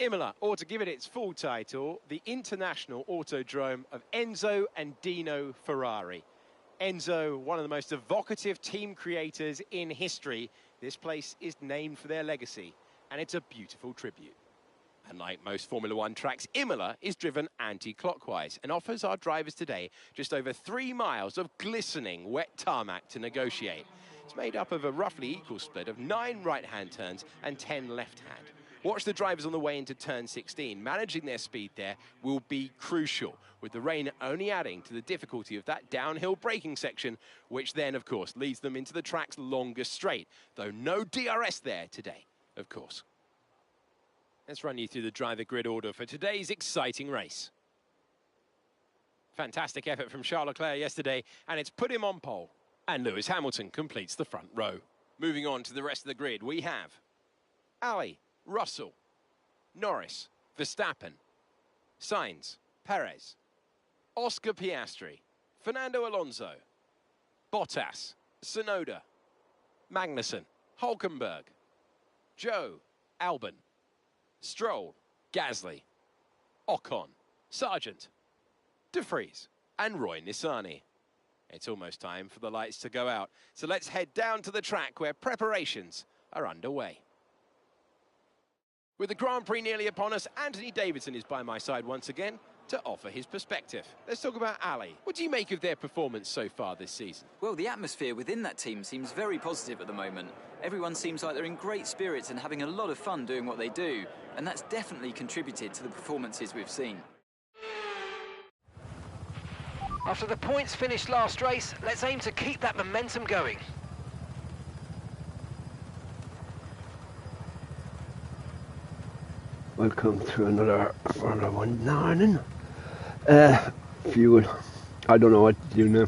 Imola, or to give it its full title, the International Autodrome of Enzo and Dino Ferrari. Enzo, one of the most evocative team creators in history. This place is named for their legacy, and it's a beautiful tribute. Unlike most Formula One tracks, Imola is driven anti-clockwise and offers our drivers today just over 3 miles of glistening wet tarmac to negotiate. It's made up of a roughly equal split of 9 right-hand turns and 10 left-hand. Watch the drivers on the way into turn 16. Managing their speed there will be crucial, with the rain only adding to the difficulty of that downhill braking section, which then, of course, leads them into the track's longest straight, though no DRS there today, of course. Let's run you through the driver grid order for today's exciting race. Fantastic effort from Charles Leclerc yesterday, and it's put him on pole. And Lewis Hamilton completes the front row. Moving on to the rest of the grid, we have Ali, Russell, Norris, Verstappen, Sainz, Perez, Oscar Piastri, Fernando Alonso, Bottas, Tsunoda, Magnussen, Hülkenberg, Joe, Albon, Stroll, Gasly, Ocon, Sargent, De Vries, and Roy Nissany. It's almost time for the lights to go out, so let's head down to the track where preparations are underway. With the Grand Prix nearly upon us, Anthony Davidson is by my side once again to offer his perspective. Let's talk about Ali. What do you make of their performance so far this season? Well, the atmosphere within that team seems very positive at the moment. Everyone seems like they're in great spirits and having a lot of fun doing what they do, and that's definitely contributed to the performances we've seen. After the points finished last race, let's aim to keep that momentum going. Welcome to another Formula One morning. Fuel. I don't know what to do now.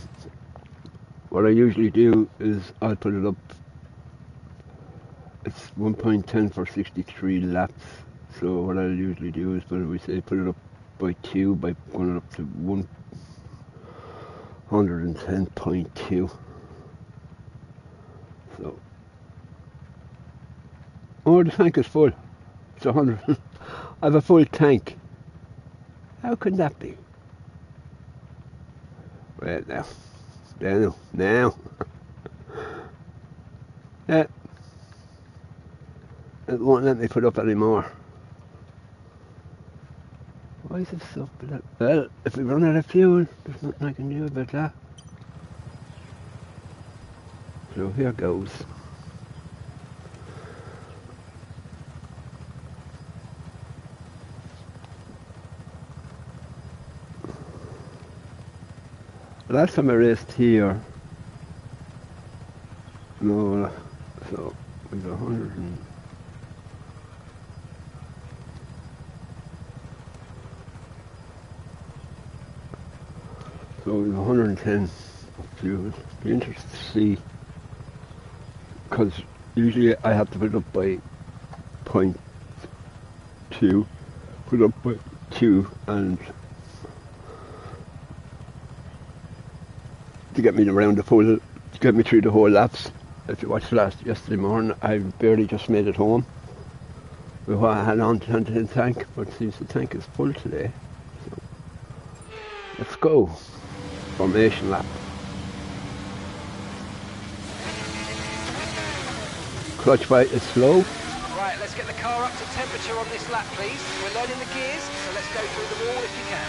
What I usually do is I'll put it up. It's 1.10 for 63 laps. So what I'll usually do is put it up by 2 by going it up to 110.2. So, oh, the tank is full. It's 100. I have a full tank. How could that be? Well, now. Yeah. It won't let me put up anymore. Why is it so bad? Well, if we run out of fuel, there's nothing I can do about that. So here goes. Last time I raced here, no, so it was 100 and so it was 110 fuel. Be interested to see, because usually I have to put it up by 0.2, put it up by 2, and to get me around to get me through the whole laps. If you watched yesterday morning, I barely just made it home with what I had on to the tank, but it seems the tank is full today. So let's go. Formation lap. Clutch bite is slow. Right, let's get the car up to temperature on this lap, please. We're learning the gears, so let's go through them all if you can.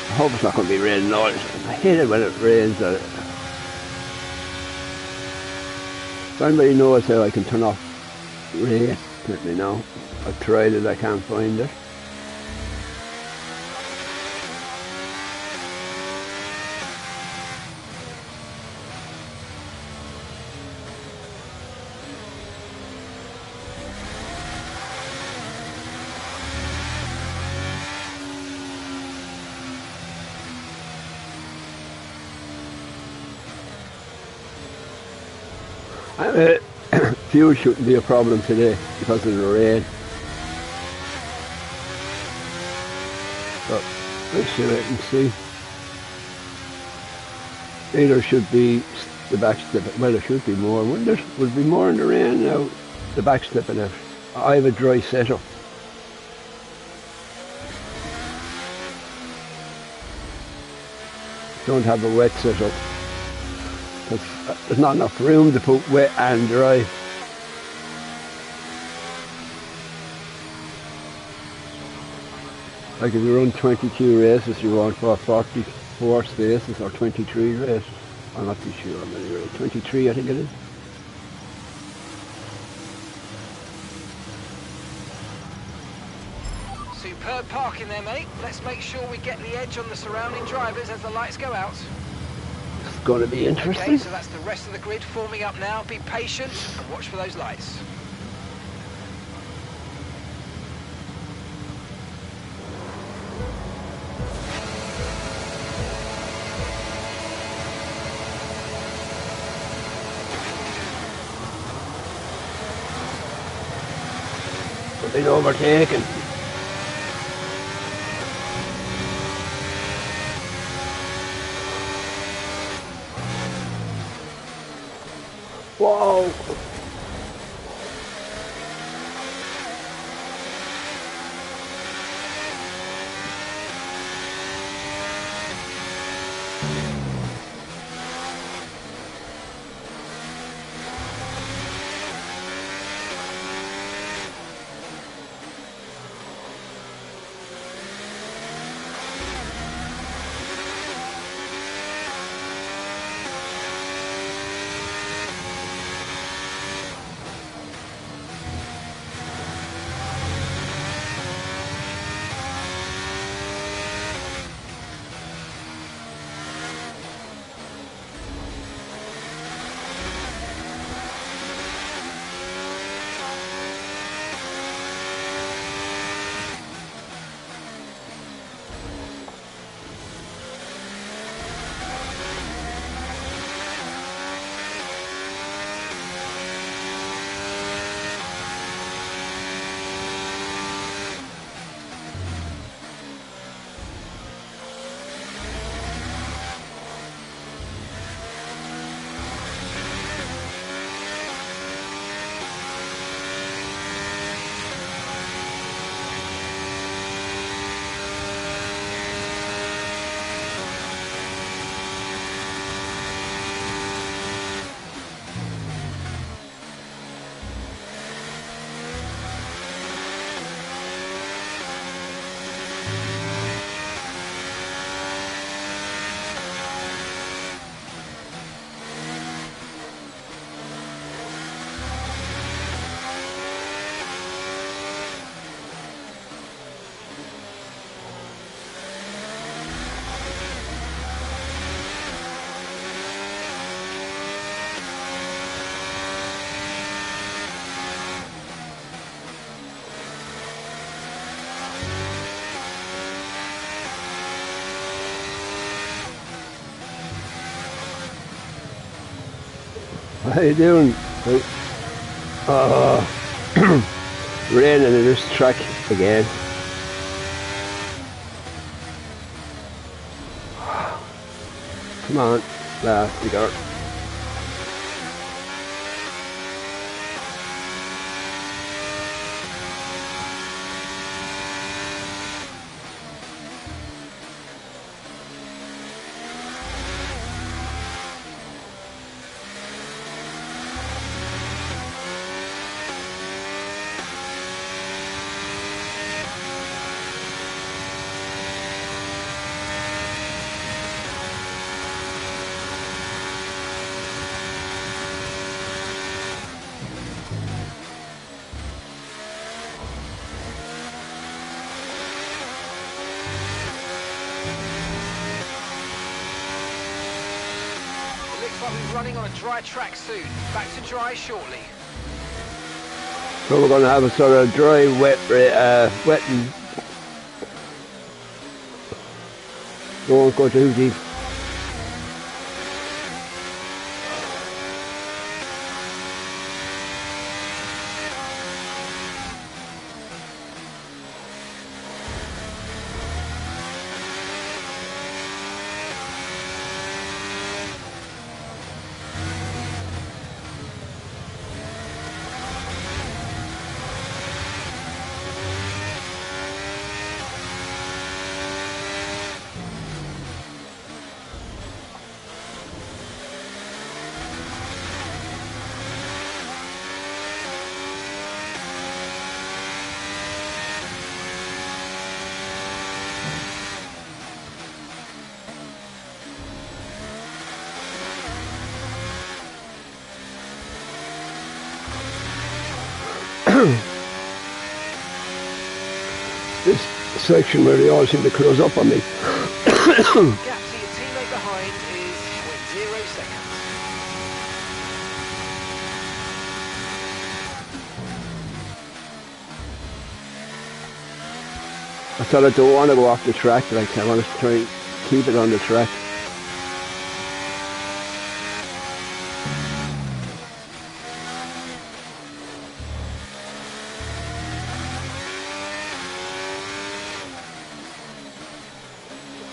I hope it's not going to be raining all. I hate it when it rains. If anybody knows how I can turn off rain, let me know. I've tried it, I can't find it. Fuel shouldn't be a problem today because of the rain. But let's see what I can see. Either should be the back slip. Well, there should be more, wouldn't it? Would be more in the rain now. The back slipping out. I have a dry setup. Don't have a wet setup. There's not enough room to put wet and dry. Like if you run 22 races, you want for 44 spaces or 23 races. I'm not too sure how many races. 23 I think it is. Superb parking there, mate. Let's make sure we get the edge on the surrounding drivers as the lights go out. It's going to be interesting. Okay, so that's the rest of the grid forming up now. Be patient and watch for those lights. But they're overtaken. Whoa! How you doing? Raining in this track again. Come on, last you got. Looks like we're running on a dry track soon. Back to dry shortly. So we're going to have a sort of dry, wet and don't go too deep. this section where they all seem to close up on me. Gap to your teammate behind is 0.0 seconds. I thought I don't want to go off the track, like I want to try and keep it on the track.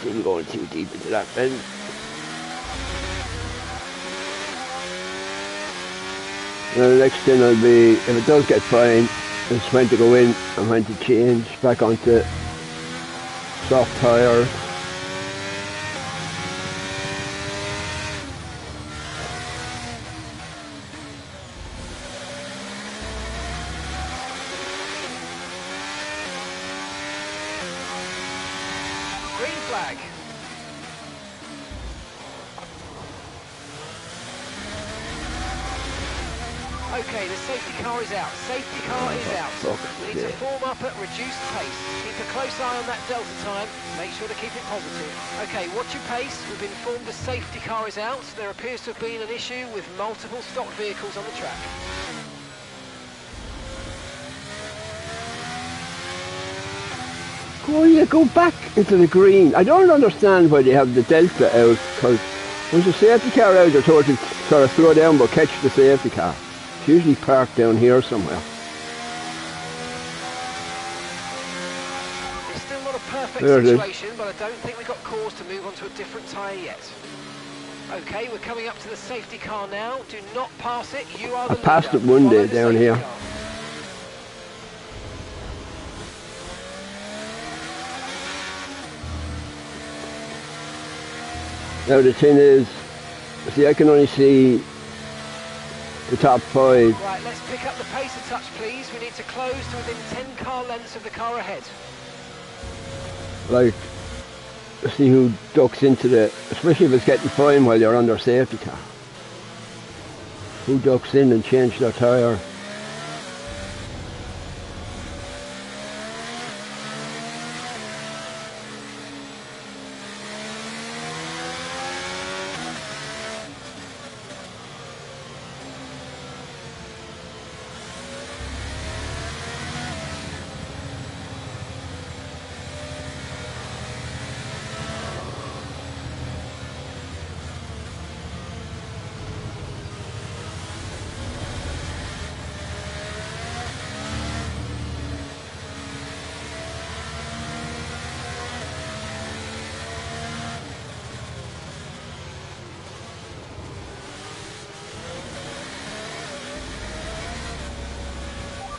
Didn't go too deep into that bend. Now the next thing will be, if it does get fine, it's when to go in and when to change back onto soft tyre. Green flag. Okay, the safety car is out. Safety car is out. We need to form up at reduced pace. Keep a close eye on that delta time. Make sure to keep it positive. Okay, watch your pace. We've been informed the safety car is out. There appears to have been an issue with multiple stock vehicles on the track. Oh yeah, go back into the green. I don't understand why they have the delta out, because when the safety car out, they're told to sort of slow down but catch the safety car. It's usually parked down here somewhere. It's still not a perfect There it is. situation, but I don't think we've got cause to move on to a different tyre yet. Okay, we're coming up to the safety car now. Do not pass it. You are the leader. I passed it one Follow day the down safety here. car. Now the thing is, see, I can only see the top 5. Right, let's pick up the pace a touch, please. We need to close to within 10 car lengths of the car ahead. Like, see who ducks into the, especially if it's getting fine while you're under safety car. Who ducks in and change their tyre.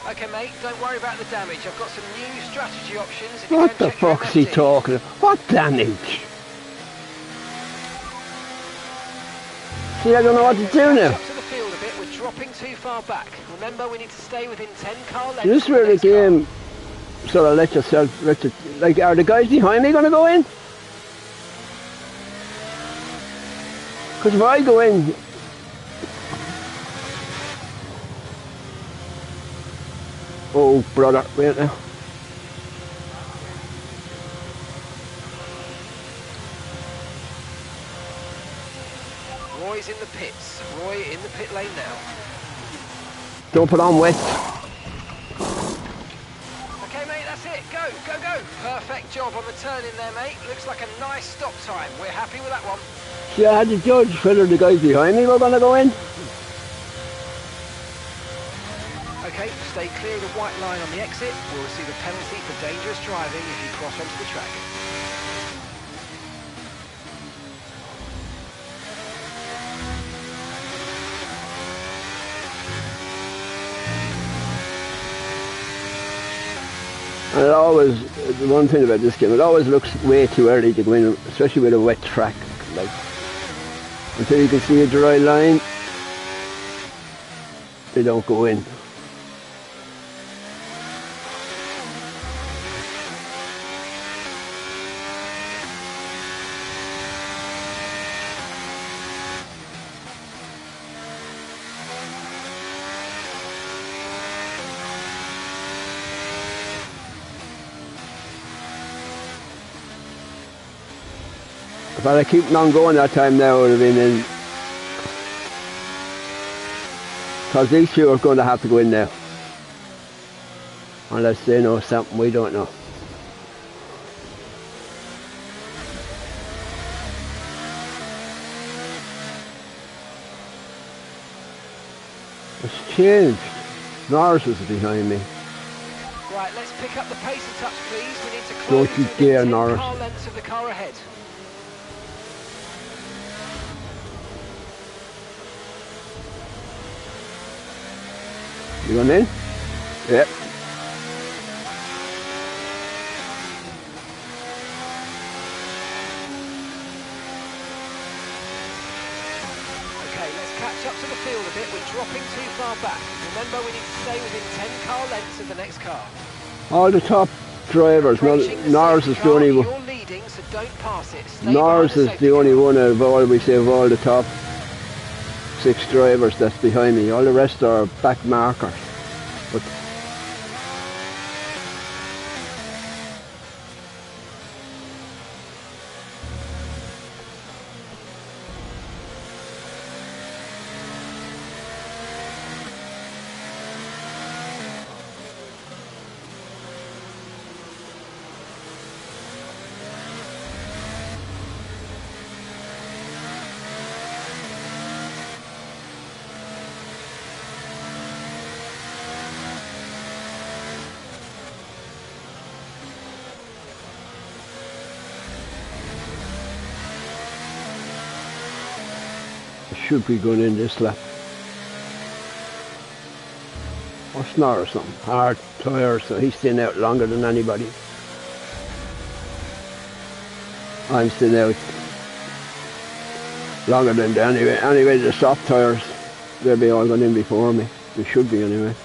Okay, mate, don't worry about the damage. I've got some new strategy options. If you What go the and check your fuck's he MOT. talking about? What damage? See, I don't know what to do Catch now. up to the field a bit. We're dropping too far back. Remember, we need to stay within 10 car lengths. This is of where the next car. game sort of let yourself, like, are the guys behind me going to go in? Because if I go in, oh brother, wait now. Roy's in the pits. Roy in the pit lane now. Don't put on wet. Okay, mate, that's it. Go, go, go. Perfect job on the turn in there, mate. Looks like a nice stop time. We're happy with that one. See, I had to judge whether the guys behind me were going to go in. Okay, stay clear of the white line on the exit. We'll receive a penalty for dangerous driving if you cross onto the track. And it always, the one thing about this game, it always looks way too early to go in, especially with a wet track. Like, until you can see a dry line, they don't go in. If I'd have kept on going that time now, I would have been in. Because these two are going to have to go in now. Unless they know something we don't know. It's changed. Norris is behind me. Right, let's pick up the pace a touch, please. We need to close Don't you within dare, 10 Norris. car lengths of the car ahead. You going in? Yep. Okay, let's catch up to the field a bit. We're dropping too far back. Remember, we need to stay within 10 car lengths of the next car. All the top drivers. Norris is the only one. You're leading, so don't pass it. Stay Norris is the only one of all, we say, of all the top 6 drivers that's behind me. All the rest are back markers. But should be going in this lap. What's not or something? Hard tyre, so he's staying out longer than anybody. I'm staying out longer than they anyway the soft tyres, they'll be all going in before me. They should be anyway.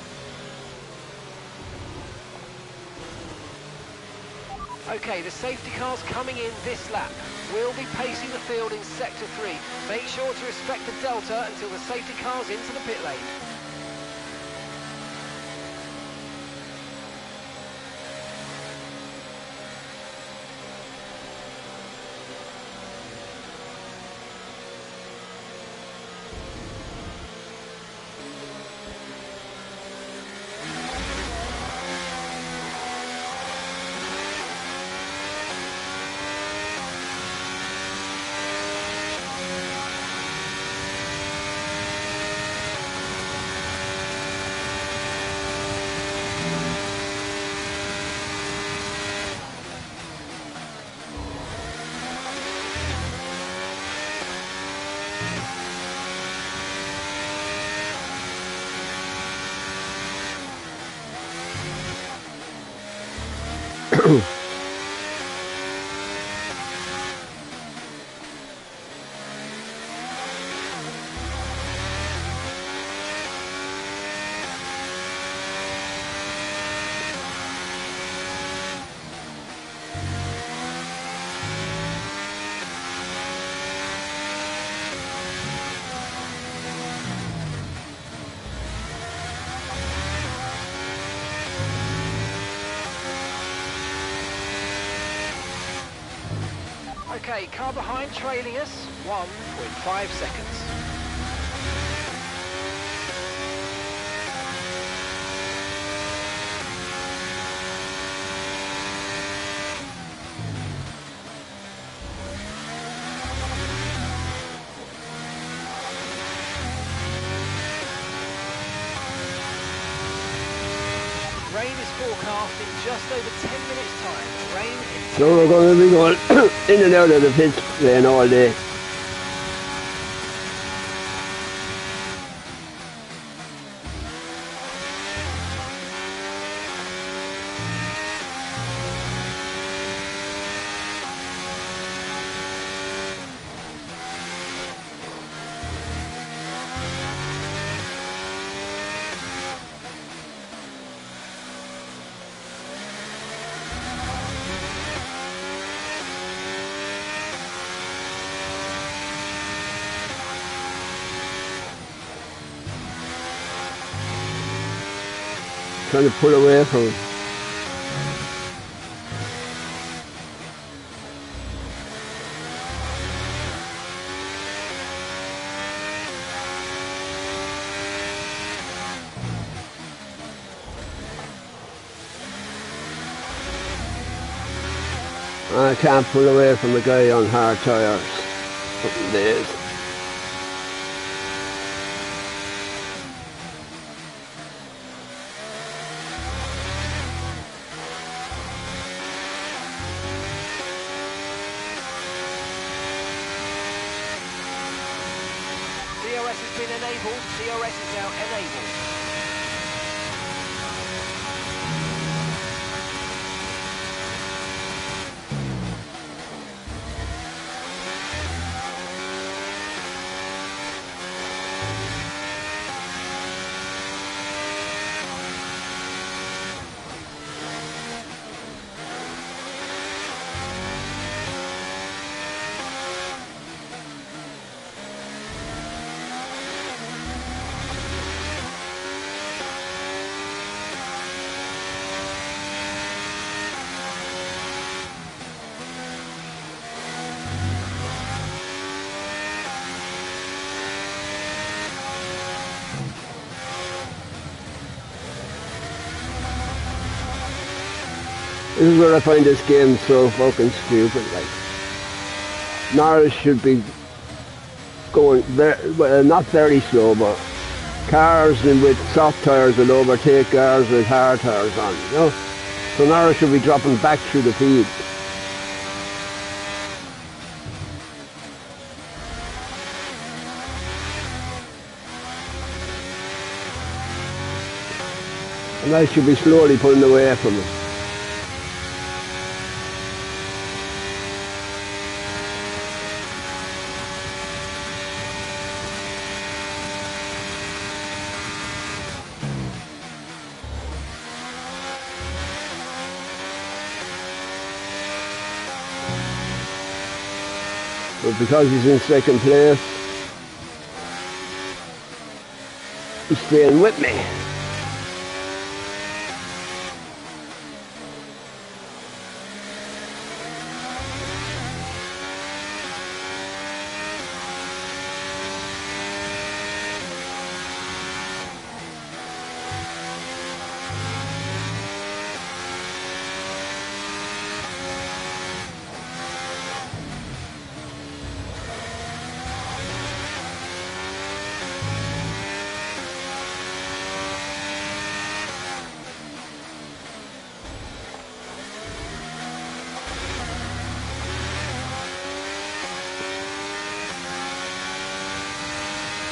Okay, the safety car's coming in this lap. We'll be pacing the field in sector 3. Make sure to respect the delta until the safety car's into the pit lane. Okay, car behind trailing us, 1.5 seconds. Rain is forecast in just over 10 minutes time. Rain in So we're going to be going in and out of the pit lane all day. Trying to pull away from him. I can't pull away from the guy on hard tyres. Something days. DRS has been enabled. DRS is now enabled. This is where I find this game so fucking stupid. Like, Norris should be going well, not very slow, but cars with soft tyres will overtake cars with hard tyres on, you know. So Norris should be dropping back through the field. And I should be slowly pulling away from him. But because he's in second place, he's staying with me.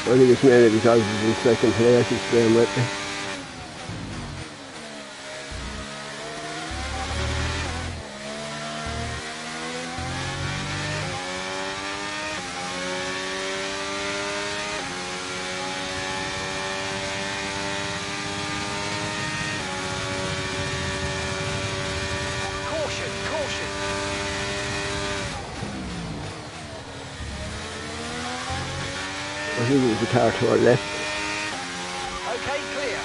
I think it's mainly because he's in second place, he's staying with me. Caution, caution. I think it was the car to our left. Okay, clear.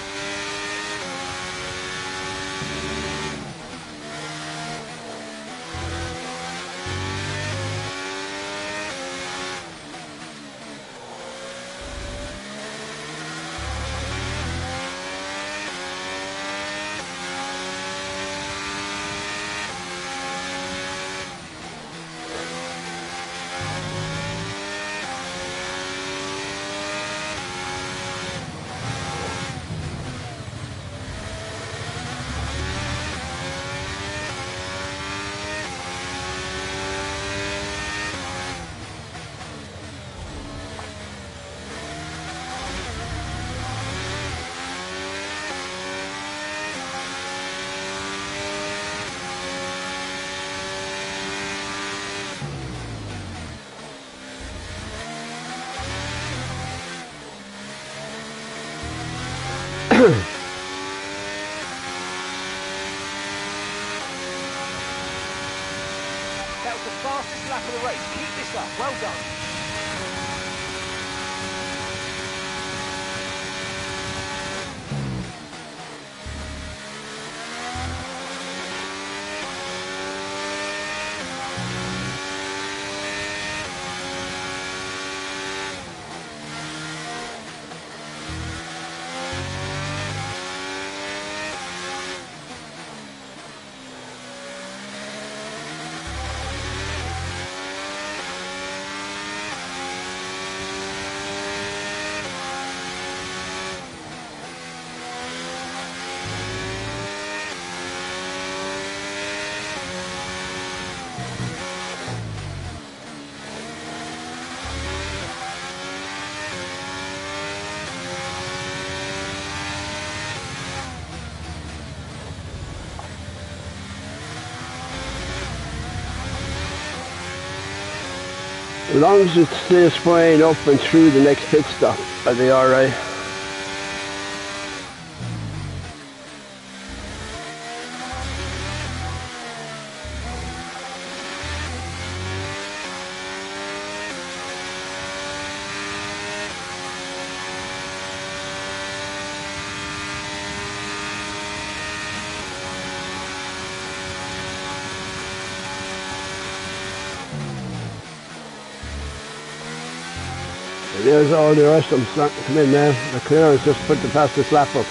That was the fastest lap of the race. Keep this up. Well done. As long as it stays fine up and through the next pit stop, I'll be alright. There's all the rest of them starting to come in now. The clear is just put the fastest lap up.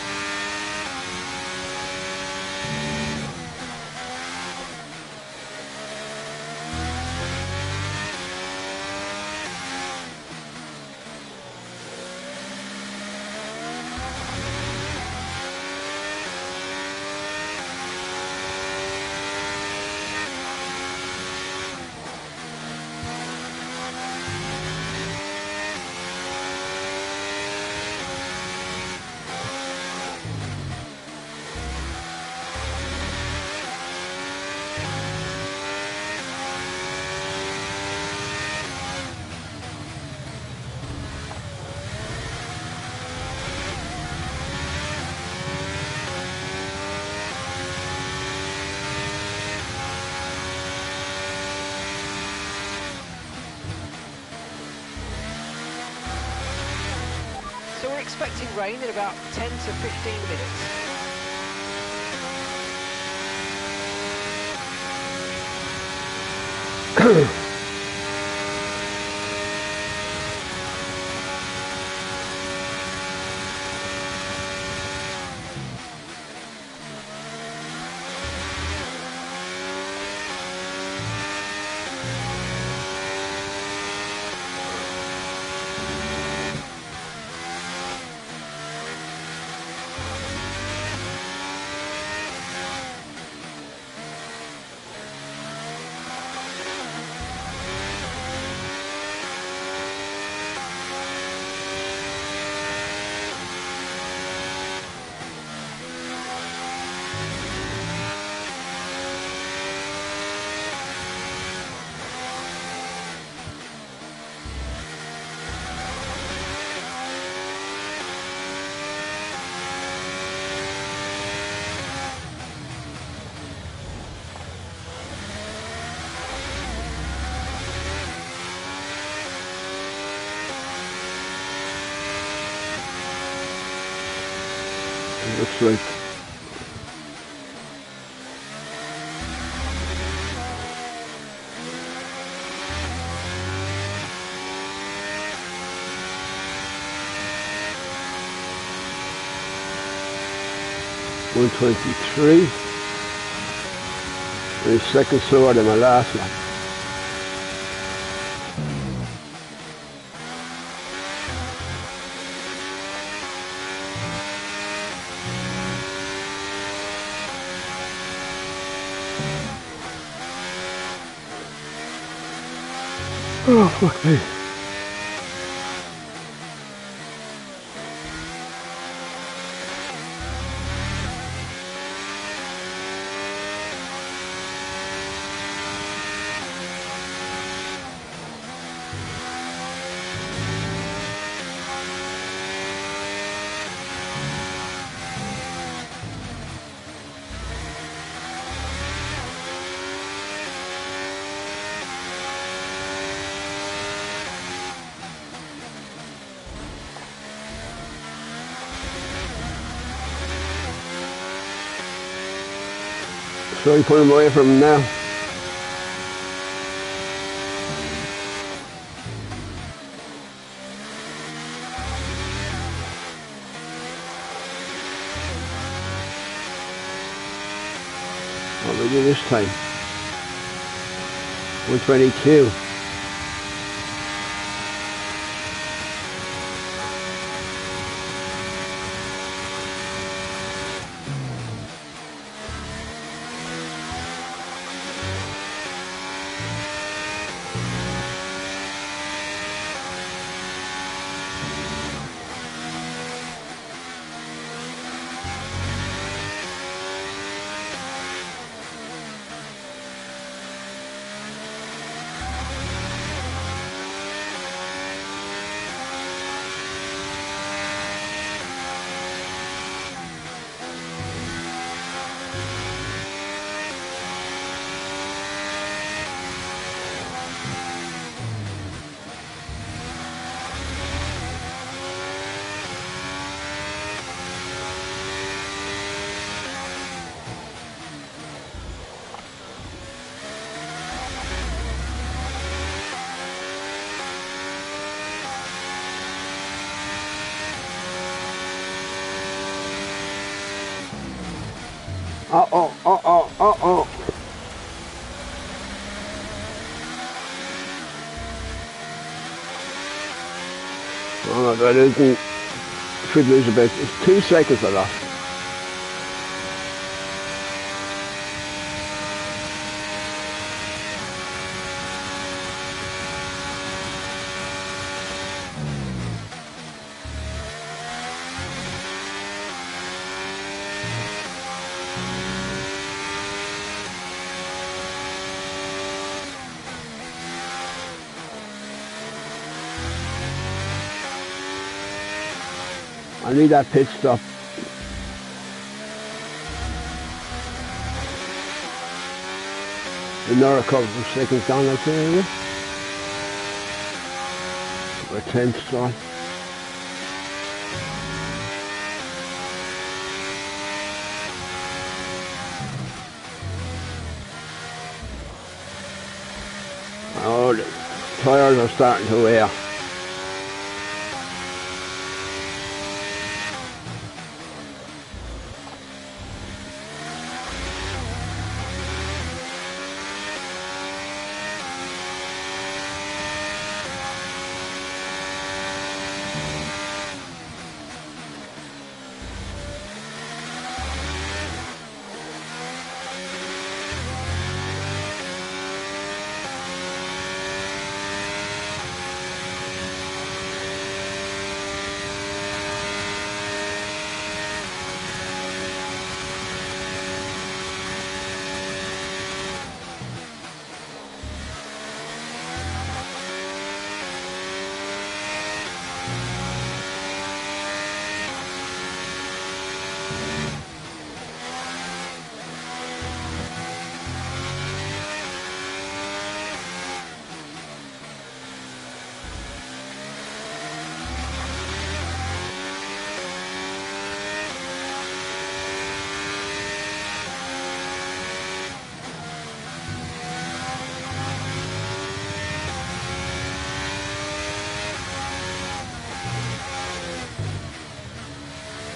So we're expecting rain in about 10 to 15 minutes. Looks like .123. And second slower than my last one. Oh, fuck me. So you put him away from him now. What do we do this time? 122. Uh-oh, uh-oh, uh-oh. Oh my God, isn't should lose a bit. It's 2 seconds I lost. I need that pit stop. Another couple of seconds down, I'd say, or 10th start. Oh, the tyres are starting to wear.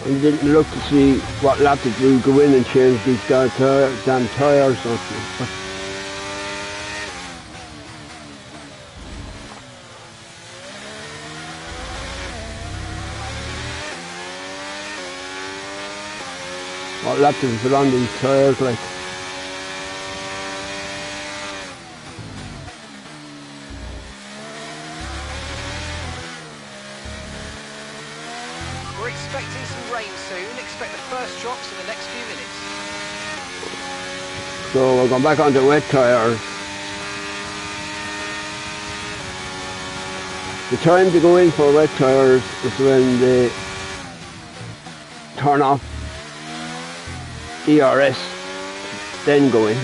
I didn't look to see what lap did we go in and change these damn tyres. What lap did we put on these tyres like? We're expecting some rain soon. Expect the first drops in the next few minutes. So we're going back onto wet tyres. The time to go in for wet tyres is when they turn off ERS, then go in.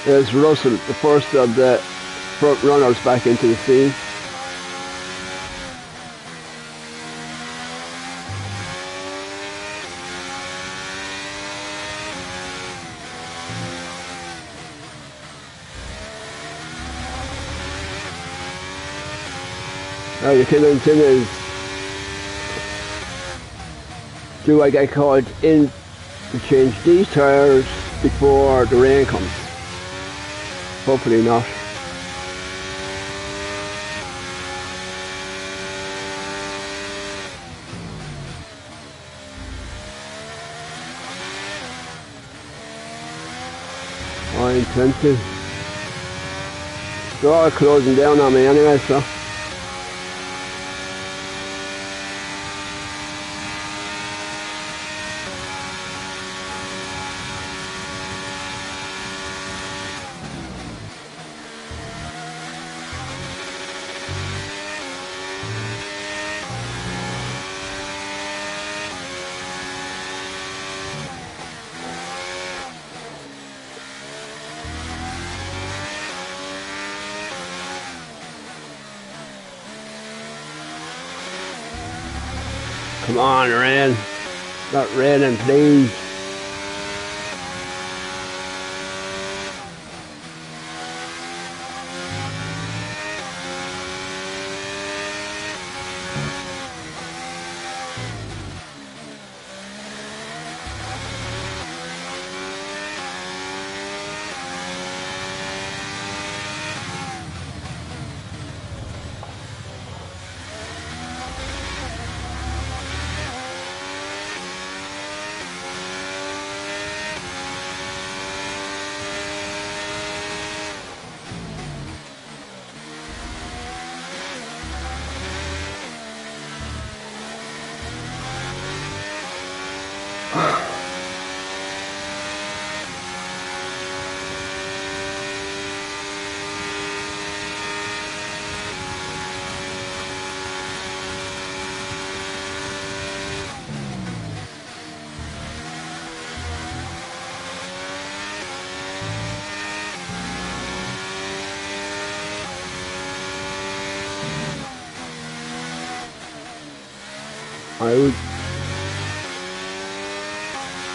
There's Russell, the first of the front runners back into the scene. Now the killing thing is, do I get called in to change these tyres before the rain comes? Hopefully not. I intend to. They're all closing down on me anyway, so. Come on, rain. Not raining, please.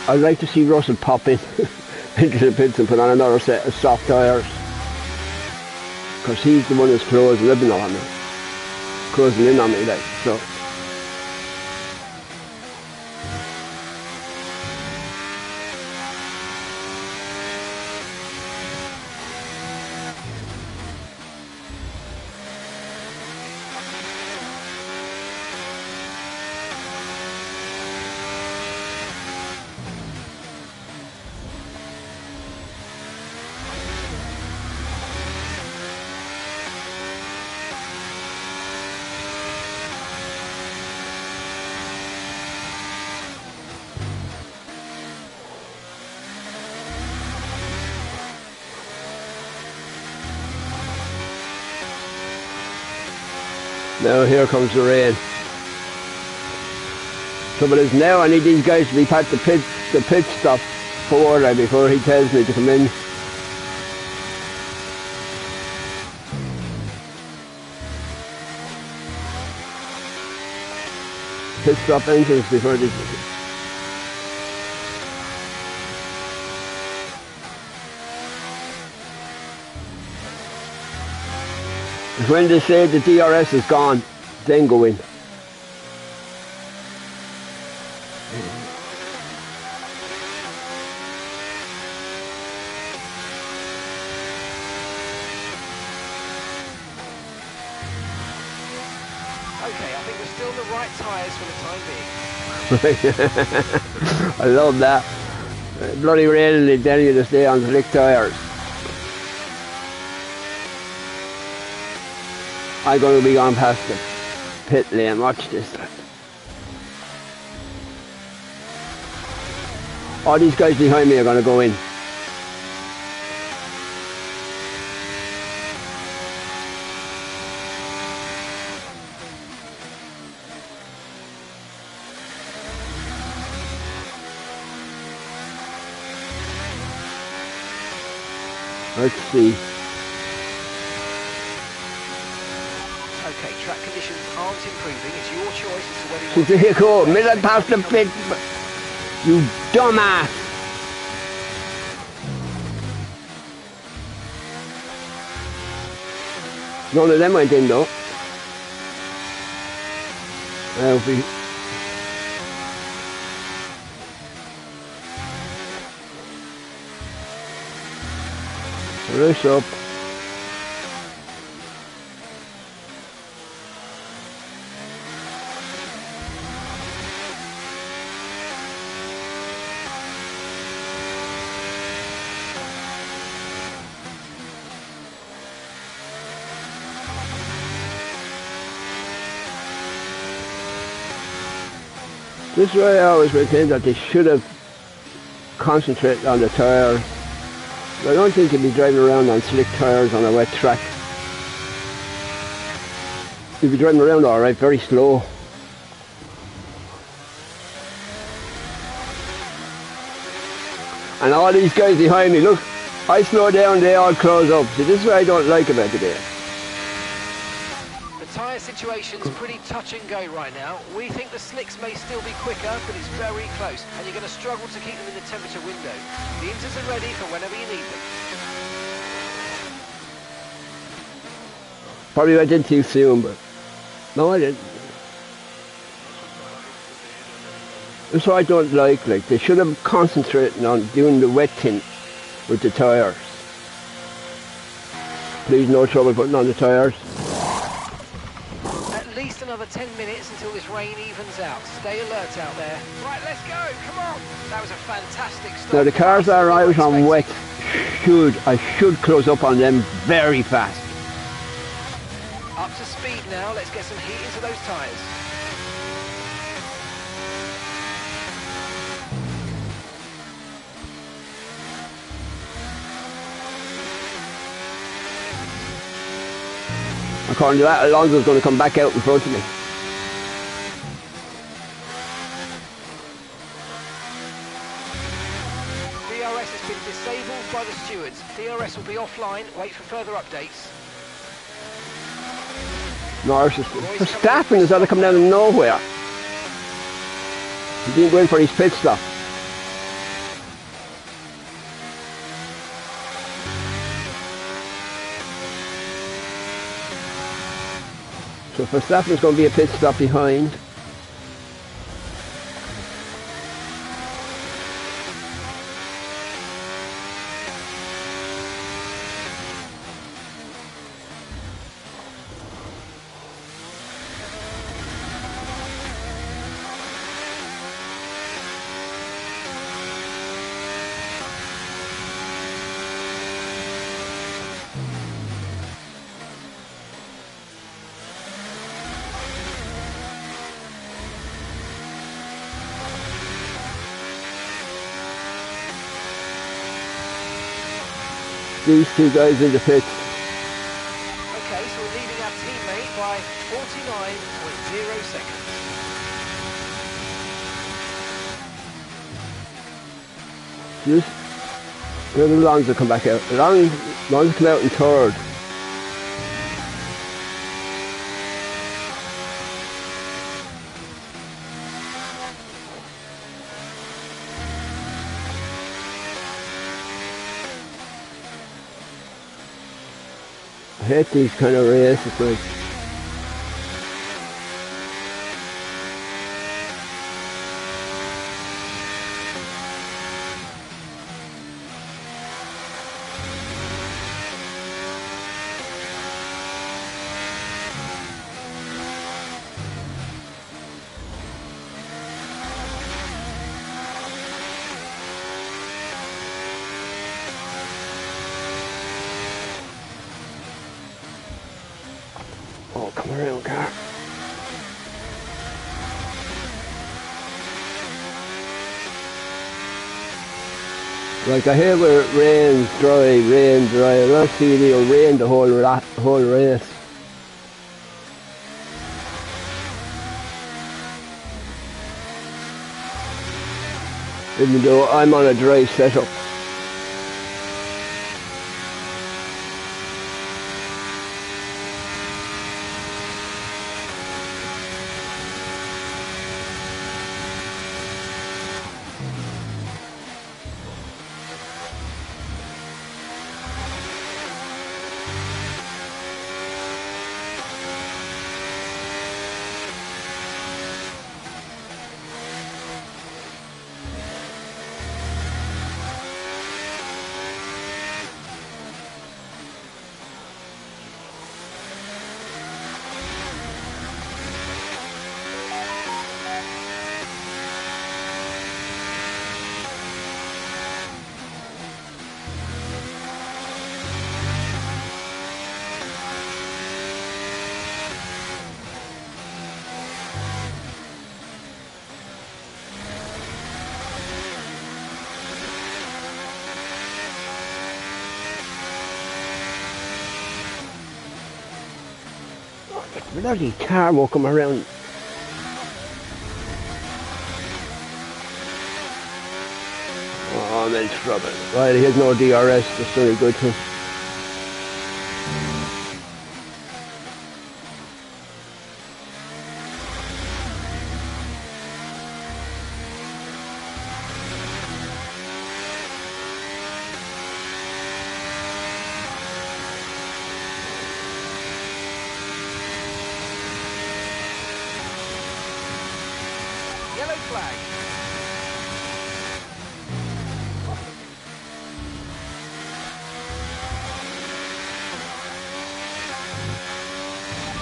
I'd like to see Russell pop in into the pits and put on another set of soft tyres, because he's the one who's closing in on me, like, so. Now here comes the rain. Trouble is now I need these guys to be past the pit stop before he tells me to come in. Pit stop engines before they... When they say the DRS is gone, then go in. Okay, I think we're still the right tyres for the time being. I love that. Bloody raining, they tell you to stay on slick tyres. I'm going to be going past the pit lane, watch this. All these guys behind me are going to go in. Let's see. Okay, track conditions aren't improving. It's your choice as to whether you want There you go, minute past the pit. You dumbass. None of them went in though. Race up. This is why I always maintain that they should have concentrated on the tyre. I don't think you'd be driving around on slick tyres on a wet track. You'd be driving around alright, very slow. And all these guys behind me, look, I slow down, they all close up. See, this is what I don't like about the game. the tyre tyre situation's pretty touch and go right now. We think the slicks may still be quicker, but it's very close, and you're going to struggle to keep them in the temperature window. The Inters are ready for whenever you need them. Probably went in too soon, but no, I didn't. That's what I don't like they should have concentrated on doing the wet thing with the tyres. Please, no trouble putting on the tyres. At least another 10 minutes until this rain evens out. Stay alert out there. Right, let's go, come on. That was a fantastic start. Now the cars that are out on wet, I should close up on them very fast. Up to speed now, let's get some heat into those tyres. According to that, Alonso's going to come back out in front of me. DRS has been disabled by the stewards. DRS will be offline. Wait for further updates. Norris is... Verstappen has got to come down of nowhere. He didn't go in for his pit stop. So Verstappen's going to be a pit stop behind. These two guys in the pit. Okay, so we're leading our teammate by 49.0 seconds. Just where did Alonso come back out? Alonso come out in third. I hate these kind of races, like. Oh, come around, car. Like I hear where it rains dry. I don't see it'll rain the whole race. Even though I'm on a dry setup. Bloody car will come around. Oh, I'm in trouble. Right, he has no DRS, that's very good too. flag.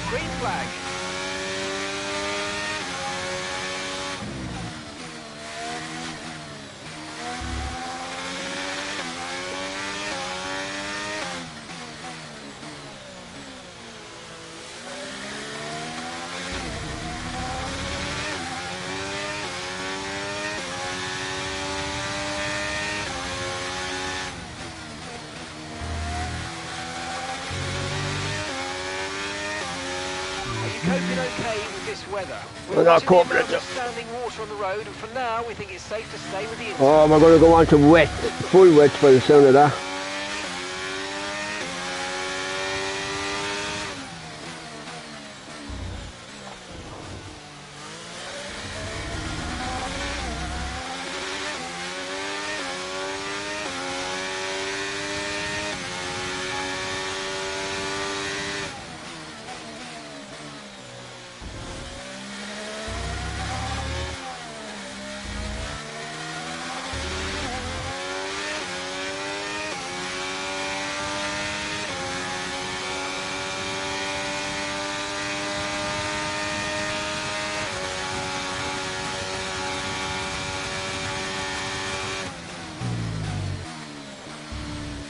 Green flag. Coping okay with this weather. We're not watching the coping amount it. of standing water on the road, and for now we think it's safe to stay with the inside. Oh, we're going to go on to wet, full wet by the sound of that.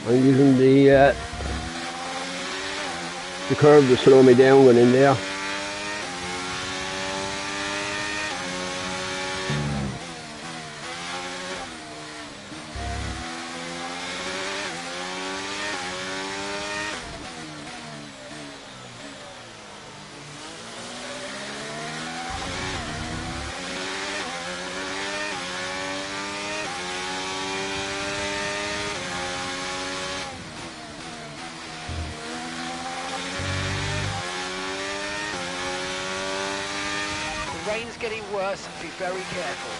I'm using the curve to slow me down going in there. The rain's getting worse, be very careful.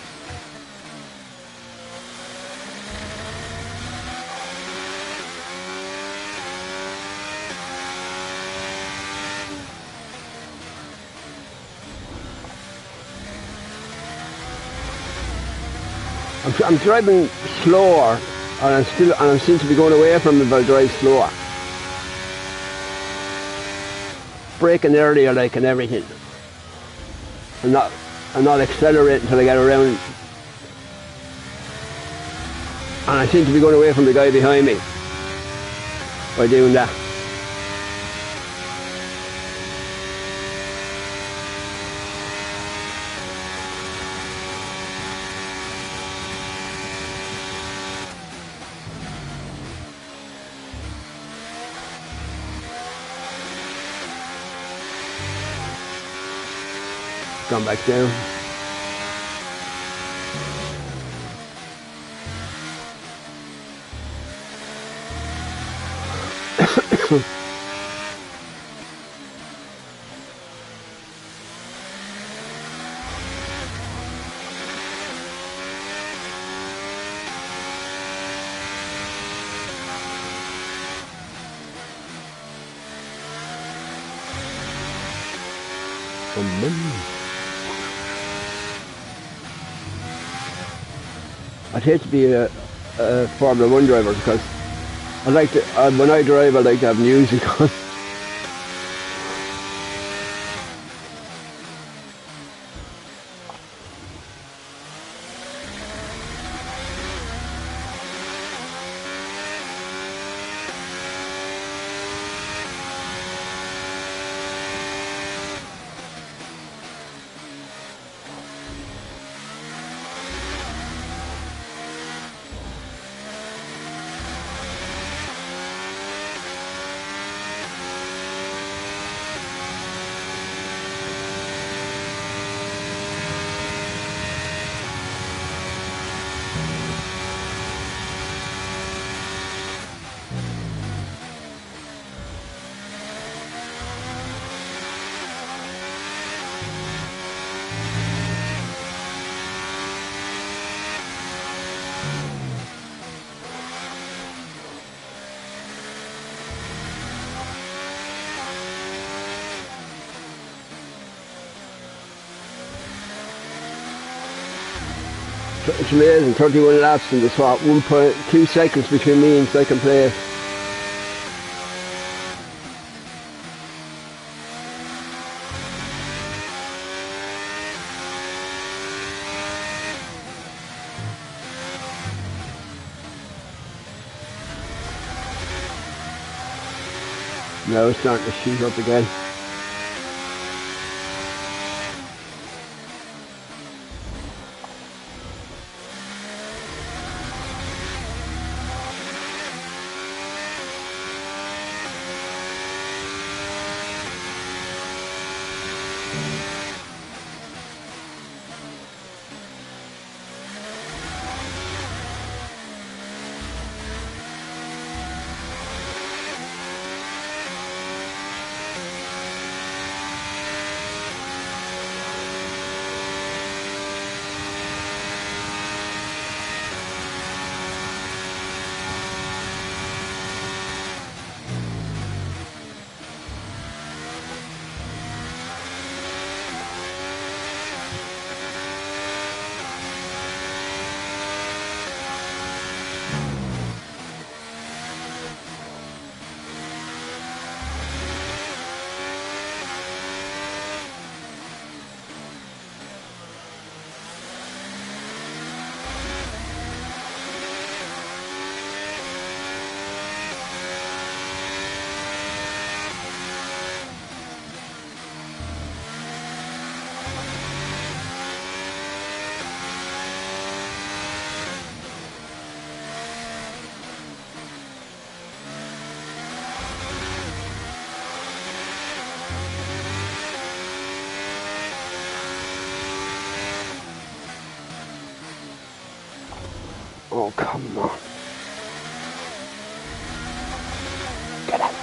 I'm driving slower, and I seem to be going away from it if I drive slower. Braking earlier, like, and everything. I'm not accelerating until I get around. And I seem to be going away from the guy behind me by doing that. Gone back down. I'd hate to be a Formula 1 driver because I like to, when I drive I like to have music on. It's amazing, 31 laps in the swap, 1.2 seconds between me and second place. Now it's starting to shoot up again. Oh, come on. Get out.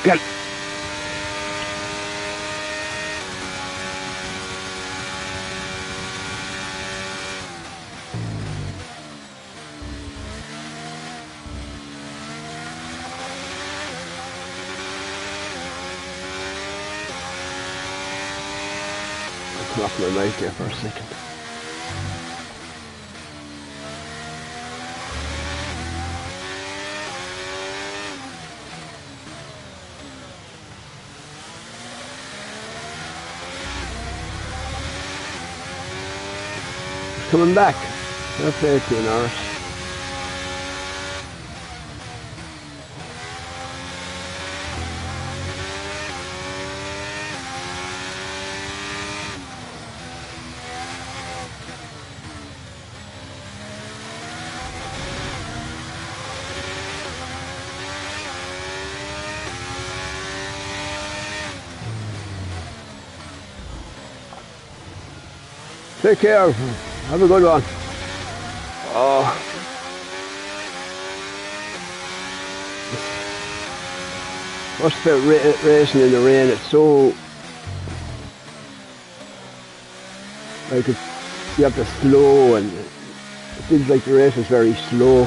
Get out. I lost my mic there for a second. He's coming back. Fair play to Norris. Take care. Have a good one. Oh. What's about racing in the rain? It's so like you have to slow, and it feels like the race is very slow.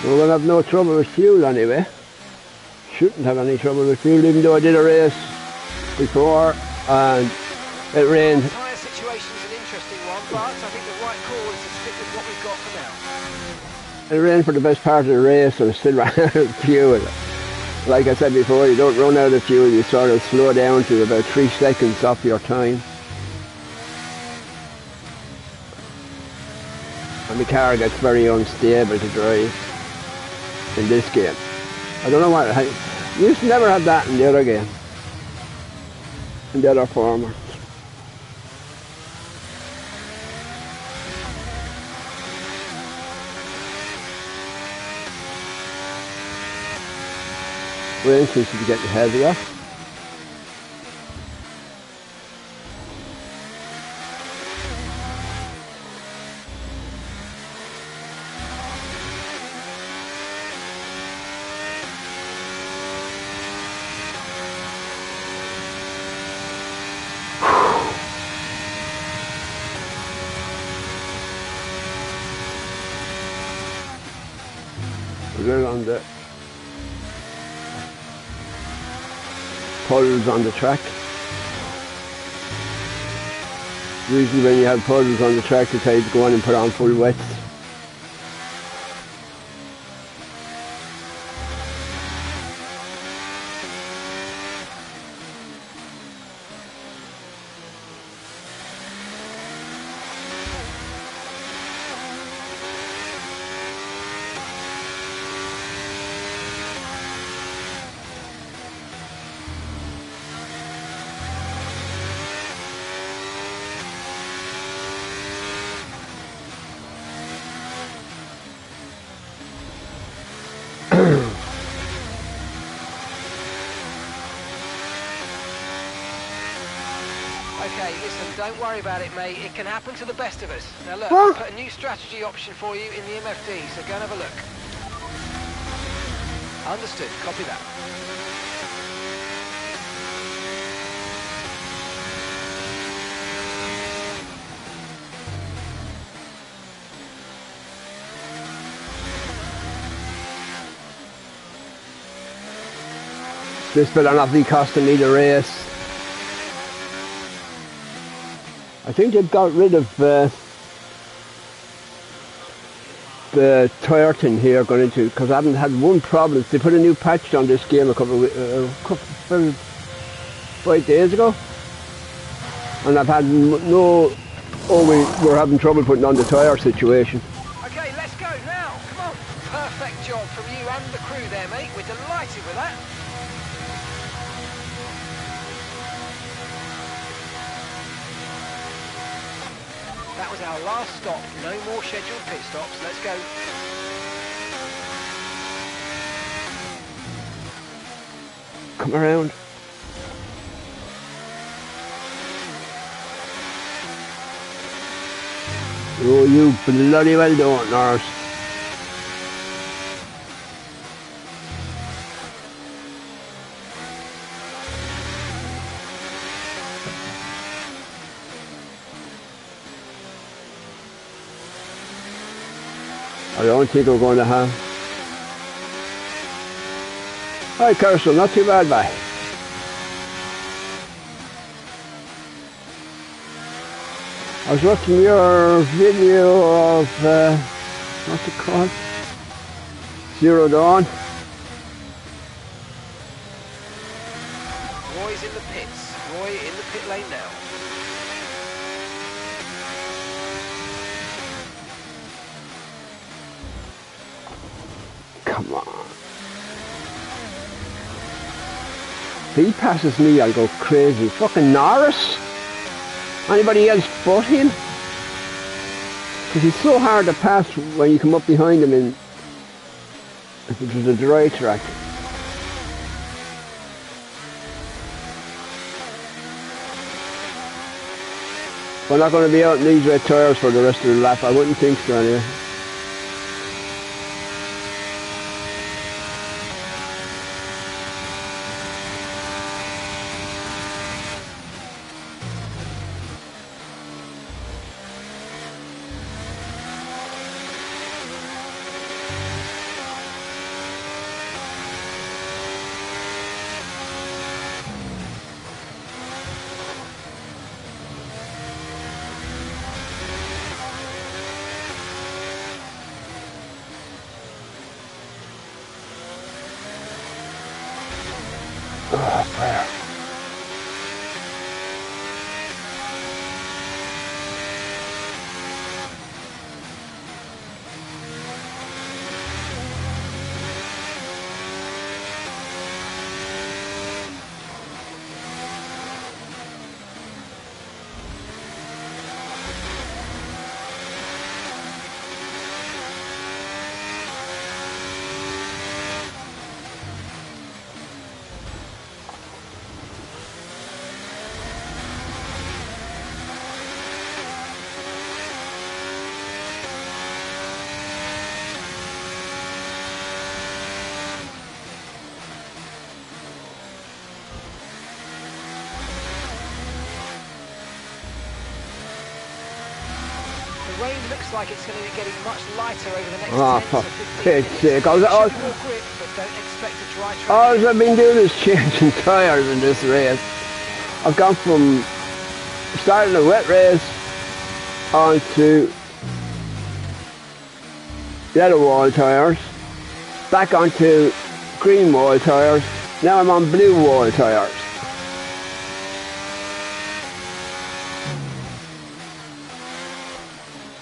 We're going to have no trouble with fuel anyway. Shouldn't have any trouble with fuel, even though I did a race before and it rained. The tyre situation is an interesting one, but I think the right call is to stick with what we've got for now. It rained for the best part of the race and I still ran out of fuel. Like I said before, you don't run out of fuel, you sort of slow down to about 3 seconds off your time. And my car gets very unstable to drive in this game. I don't know what, I used to never have that in the other game, in the other former. Rain seems to be getting heavier. We're on the puddles on the track. Usually when you have puddles on the track, they tell you to go on and put on full wets. Okay, listen, don't worry about it, mate. It can happen to the best of us. Now look, Huh? I've put a new strategy option for you in the MFD, so go and have a look. Understood, copy that. This better not be costing me the race. I think they've got rid of the tyre thing here going into, because I haven't had one problem. They put a new patch on this game a couple of 5 days ago, and I've had no. Oh, we're having trouble putting on the tyre situation. Okay, let's go now. Come on. Perfect job from you and the crew there, mate. We're delighted with that. That was our last stop. No more scheduled pit stops. Let's go. Come around. Oh, you bloody well don't, Norris. I don't think we're going to have. Hi, Kersel, not too bad, bye. I was watching your video of, what's it called? Zero Dawn. Roy's in the pits. Roy in the pit lane now. Come on. If he passes me, I'll go crazy. Fucking Norris? Anybody else but him? Because he's so hard to pass when you come up behind him in, if it was a dry track. We're not going to be out in these red tyres for the rest of the lap. I wouldn't think so anyway. Oh, prayer. rain looks like it's going to be getting much lighter over the next 10 for to 15 Pete's minutes. sake. Should be more grip, but don't expect a dry track. All I've been doing is changing tyres in this race. I've gone from starting a wet race onto yellow wall tyres, back onto green wall tyres, now I'm on blue wall tyres.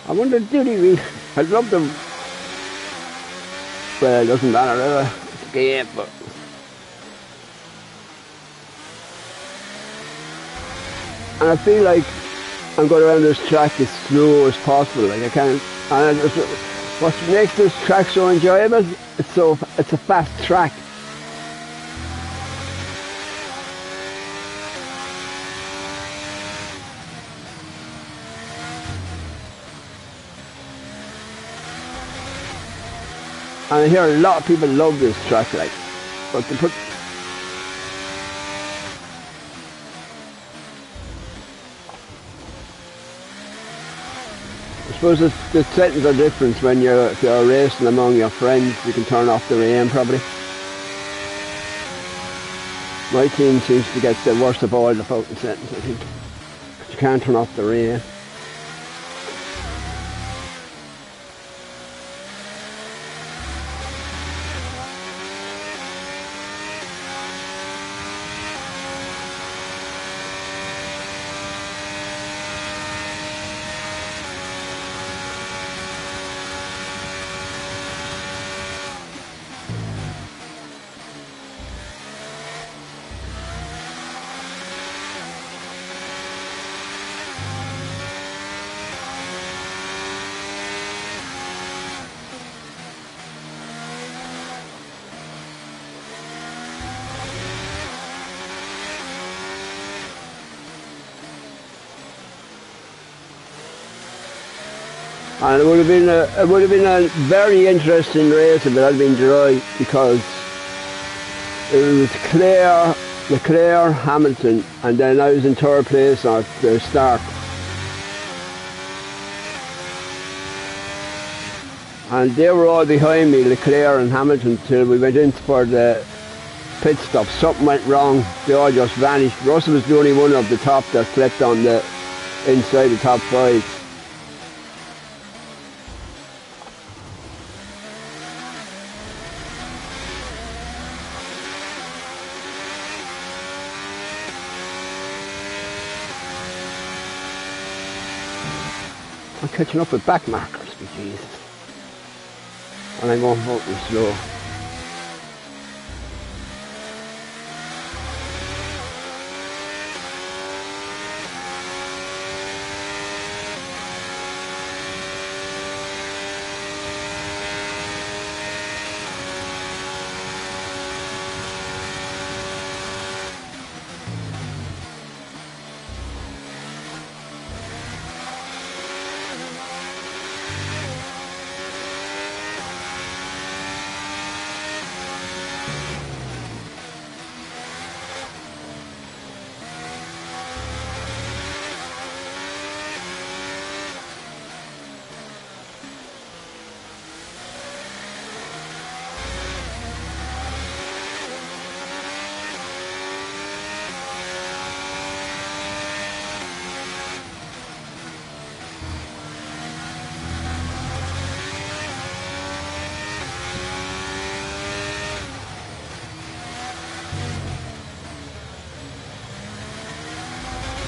I wonder, do they really? I'd love them. Well, it doesn't matter, it's a game, but. And I feel like I'm going around this track as slow as possible. Like I can't. And what makes this track so enjoyable? It's a fast track. And I hear a lot of people love this track, like, but to put. I suppose the settings are different when if you're racing among your friends. You can turn off the rain probably. My team seems to get the worst of all the fucking settings, I think. You can't turn off the rain. And it would have been a very interesting race if it had been dry, because it was Leclerc, Hamilton, and then I was in third place at the start. And they were all behind me, Leclerc and Hamilton, till we went in for the pit stop. Something went wrong, they all just vanished. Russell was the only one of the top that slept on the inside the top five. I'm catching up with back markers, be Jesus. And I'm going fucking slow.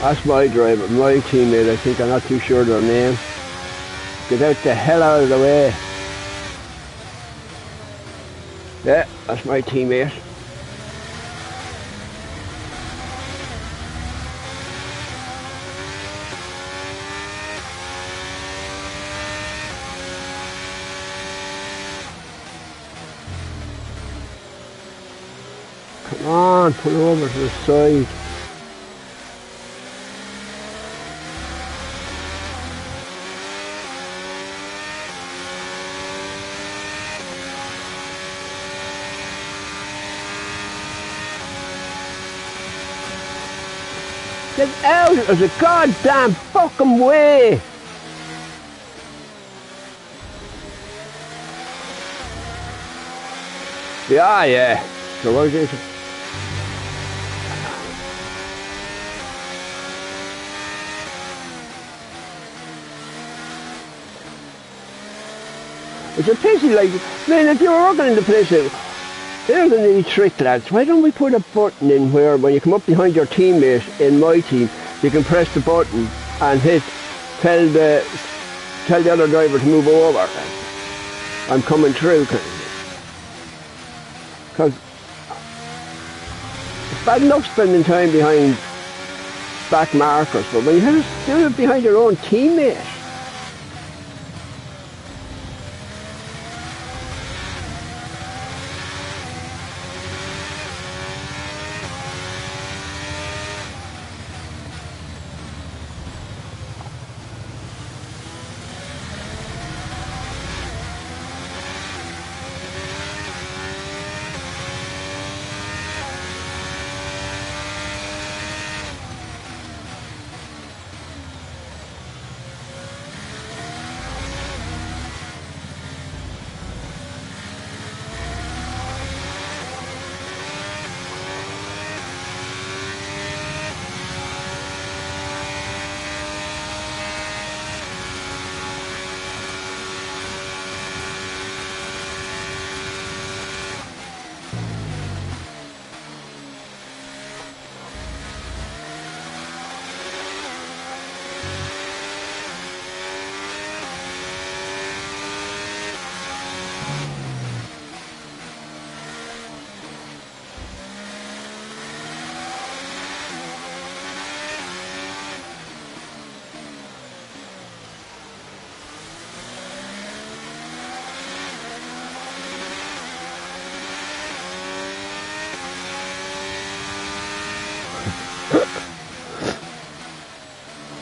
That's my driver, my teammate, I think. I'm not too sure of their name. Get out the hell out of the way. Yeah, that's my teammate. Come on, pull over to the side. Get out of the goddamn fucking way! Yeah, yeah. So what is it? It's a pity, like, man, if you were working in the place, here's a neat trick, lads. Why don't we put a button in where when you come up behind your teammate in my team, you can press the button and tell the other driver to move over. I'm coming through, kind of thing. Because it's bad enough spending time behind back markers, but when you have to do it behind your own teammate.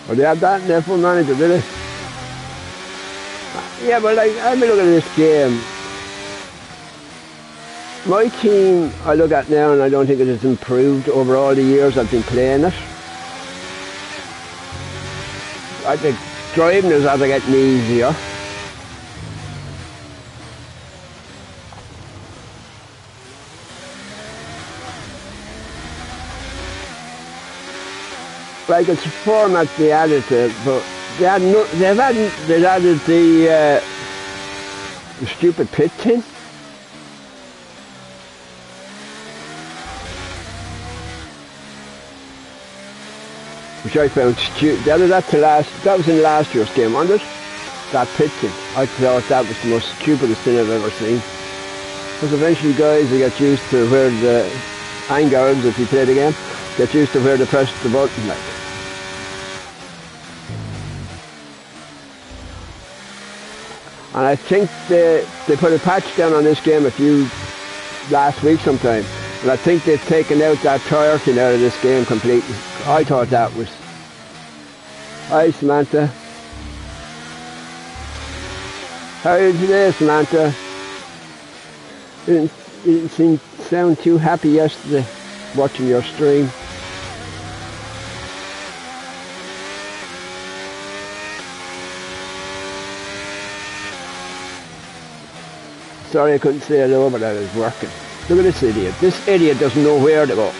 Or they have that in their full manager, did they? Yeah, but like, I've been looking at this game. My team I look at now and I don't think it has improved over all the years I've been playing it. I think driving is either getting easier. Like it's a format they added to it, but they've added the stupid pit thing. Which I found stupid. They added that that was in last year's game, wasn't it? That pit thing. I thought that was the most stupidest thing I've ever seen. Because eventually guys will get used to where the angles, if you play the game, get used to where they press the button like. And I think they put a patch down on this game last week sometime. And I think they've taken out that tire thing out of this game completely. I thought that was... Hi Samantha. How are you today, Samantha? You didn't sound too happy yesterday watching your stream. Sorry I couldn't say hello, but I was working. Look at this idiot. This idiot doesn't know where to go.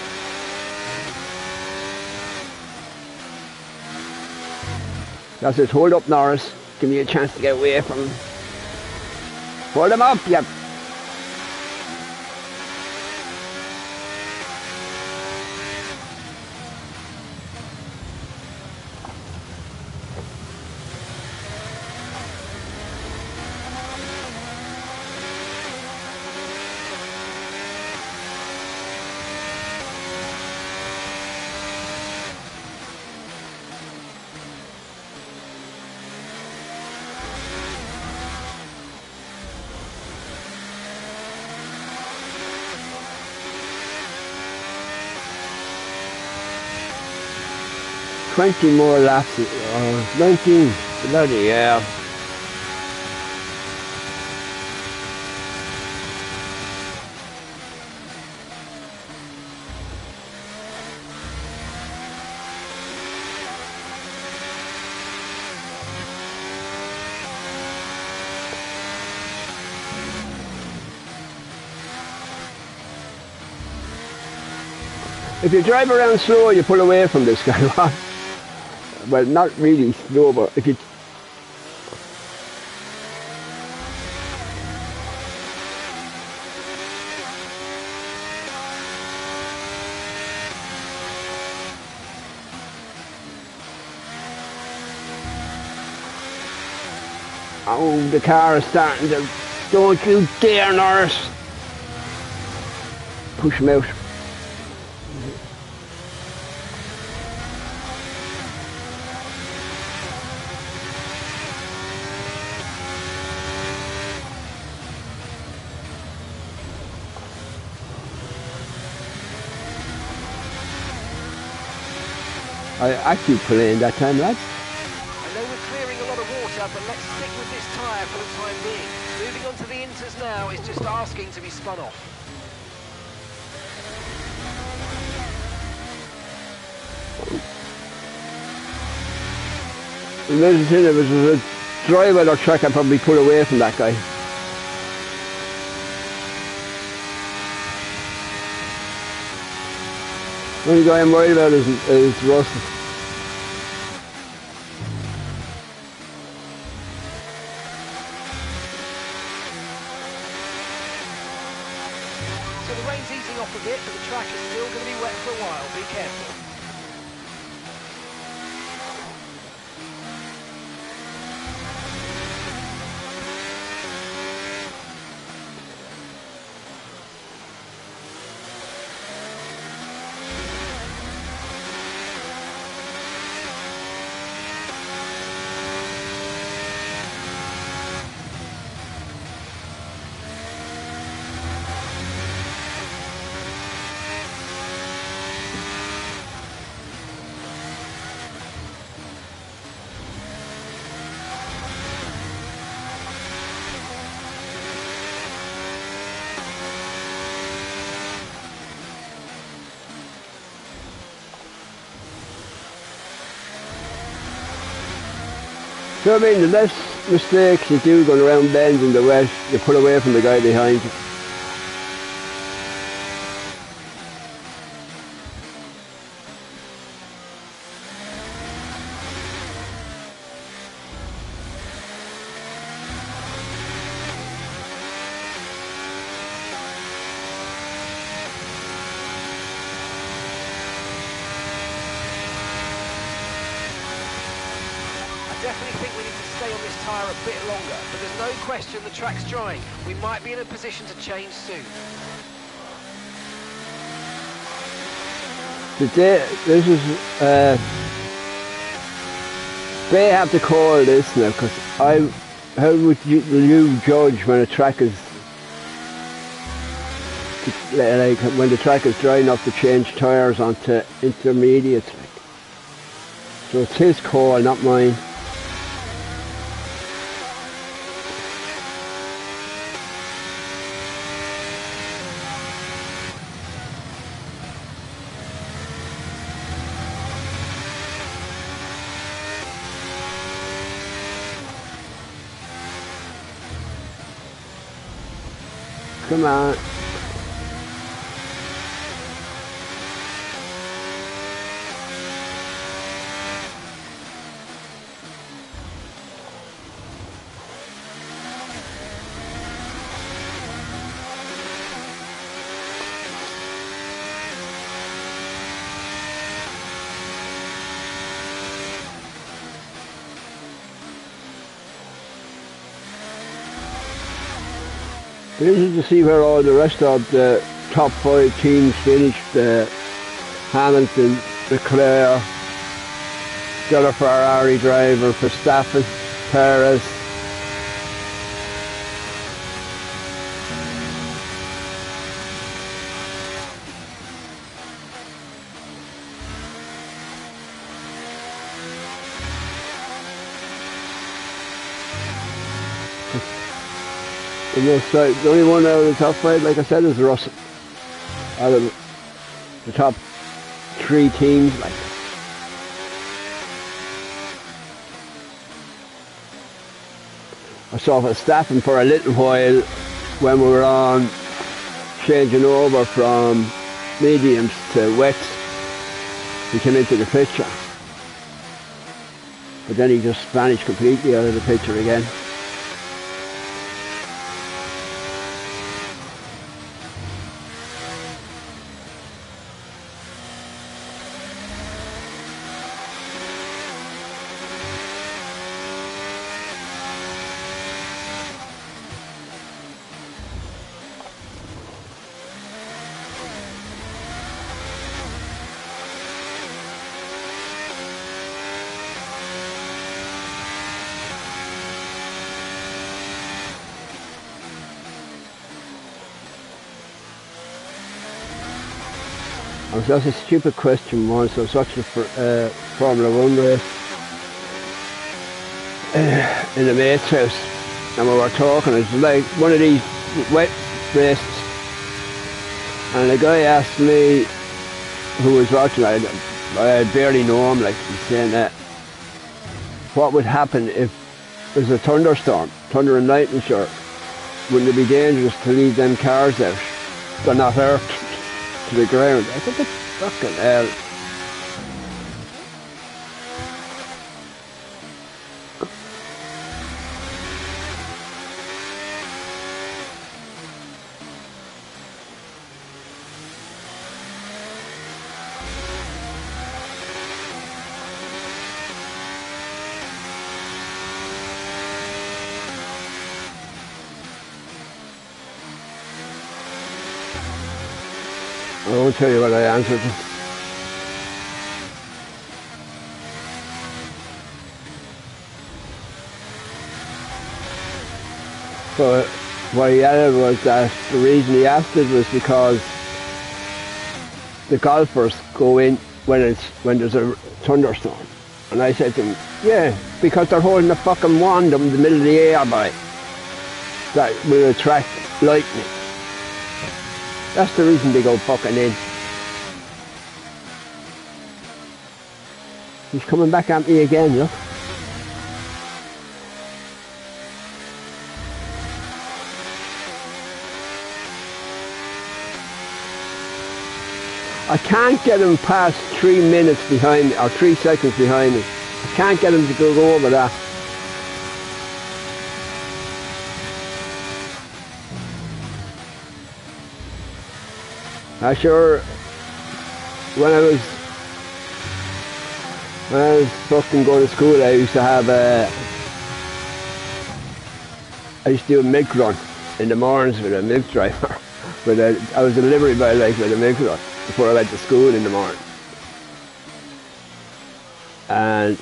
That's it. Hold up, Norris. Give me a chance to get away from him. Hold him up, yep. Twenty more laps, 19, bloody hell. If you drive around slow, you pull away from this guy. Well, not really slow, but if you... Oh, the car is starting to... Don't you dare, Norris! Push him out. I actually playing that time, lads. I know we're clearing a lot of water, but let's stick with this tyre for the time being. Moving on to the inters now is just asking to be spun off. Imagine if it was a dry weather track, I'd probably pull away from that guy. The only guy I'm worried about is Russell. So the rain's easing off a bit, but the track is still going to be wet for a while. Be careful. So I mean, the less mistakes you do going around bends in the wet, you pull away from the guy behind you. I definitely think we need to stay on this tyre a bit longer, but there's no question the track's drying. We might be in a position to change soon. This is, they have to call this now, because how would you judge when a track is, like when the track is dry enough to change tyres onto intermediate? So it's his call, not mine. Come on. This is to see where all the rest of the top 5 teams finished. Hamilton, Leclerc, the other Ferrari driver, Verstappen, Perez. The only one out of the top 5, like I said, is Russell. Out of the top 3 teams, like. I saw Verstappen for a little while when we were on changing over from mediums to wets, he came into the picture. But then he just vanished completely out of the picture again. I was asked a stupid question once. I was watching a Formula 1 race in the mate's house, and we were talking. It was like one of these wet races, and the guy asked me, who was watching, I barely know him, like he's saying that, what would happen if there's a thunderstorm, thunder and lightning, sure, wouldn't it be dangerous to leave them cars out? They're not hurt to the ground. I said, that's fucking hell. I won't tell you what I answered. But what he added was that the reason he asked it was because the golfers go in when there's a thunderstorm. And I said to him, yeah, because they're holding a fucking wand in the middle of the air by that will attract lightning. That's the reason they go fucking in. He's coming back at me again, look. I can't get him past 3 minutes behind me, or 3 seconds behind me. I can't get him to go over that. Sure, when I was fucking going to school, I used to have I used to do a milk run in the mornings with a milk driver. I was a delivery boy, like, with a milk run before I went to school in the morning. And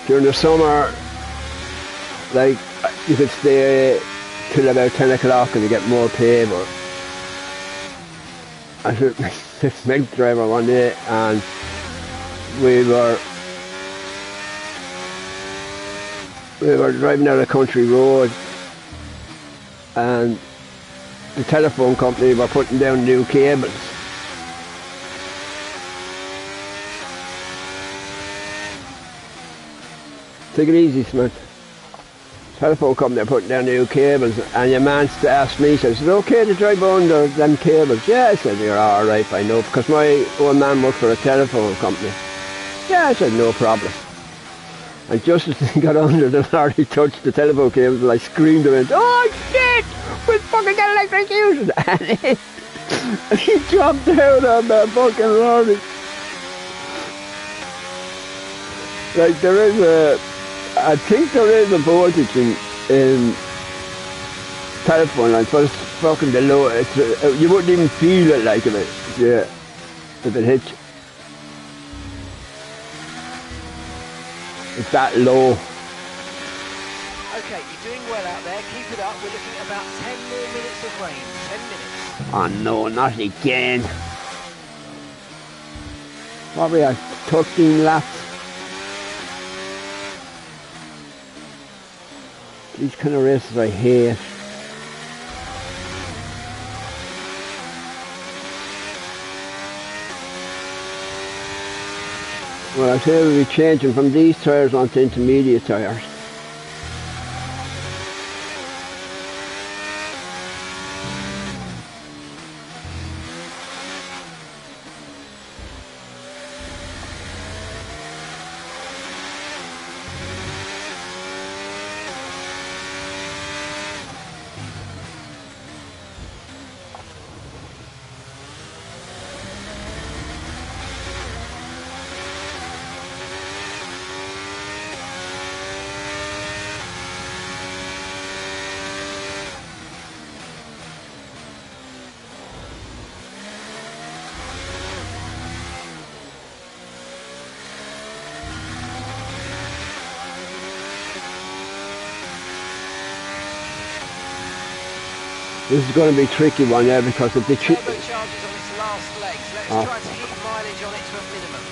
during the summer, like, you could stay till about 10 o'clock and you get more pay, but I was this milk driver one day, and we were driving down a country road, and the telephone company were putting down new cables. Take it easy, Smith. Telephone company are putting down new cables, and your man asked me, says, is it okay to drive under them cables? Yeah, I said, you're alright, I know, because my old man worked for a telephone company. Yeah, I said, no problem. And just as he got under the lorry, he touched the telephone cables, and I screamed and went, oh shit, we'll fucking get electrocuted. And he dropped down on that fucking lorry. Like, I think there is a voltage in telephone lines, but it's fucking below. You wouldn't even feel it, like, if it hit you. It's that low. Okay, you're doing well out there. Keep it up. We're looking at about 10 more minutes of rain. 10 minutes. Oh no, not again. What we at? 13 laps. These kind of races I hate. Well, I say we'll be changing from these tyres onto intermediate tyres. This is going to be a tricky one, yeah, because if the Turbo charges on its last legs. Let's try to keep mileage on it to a minimum.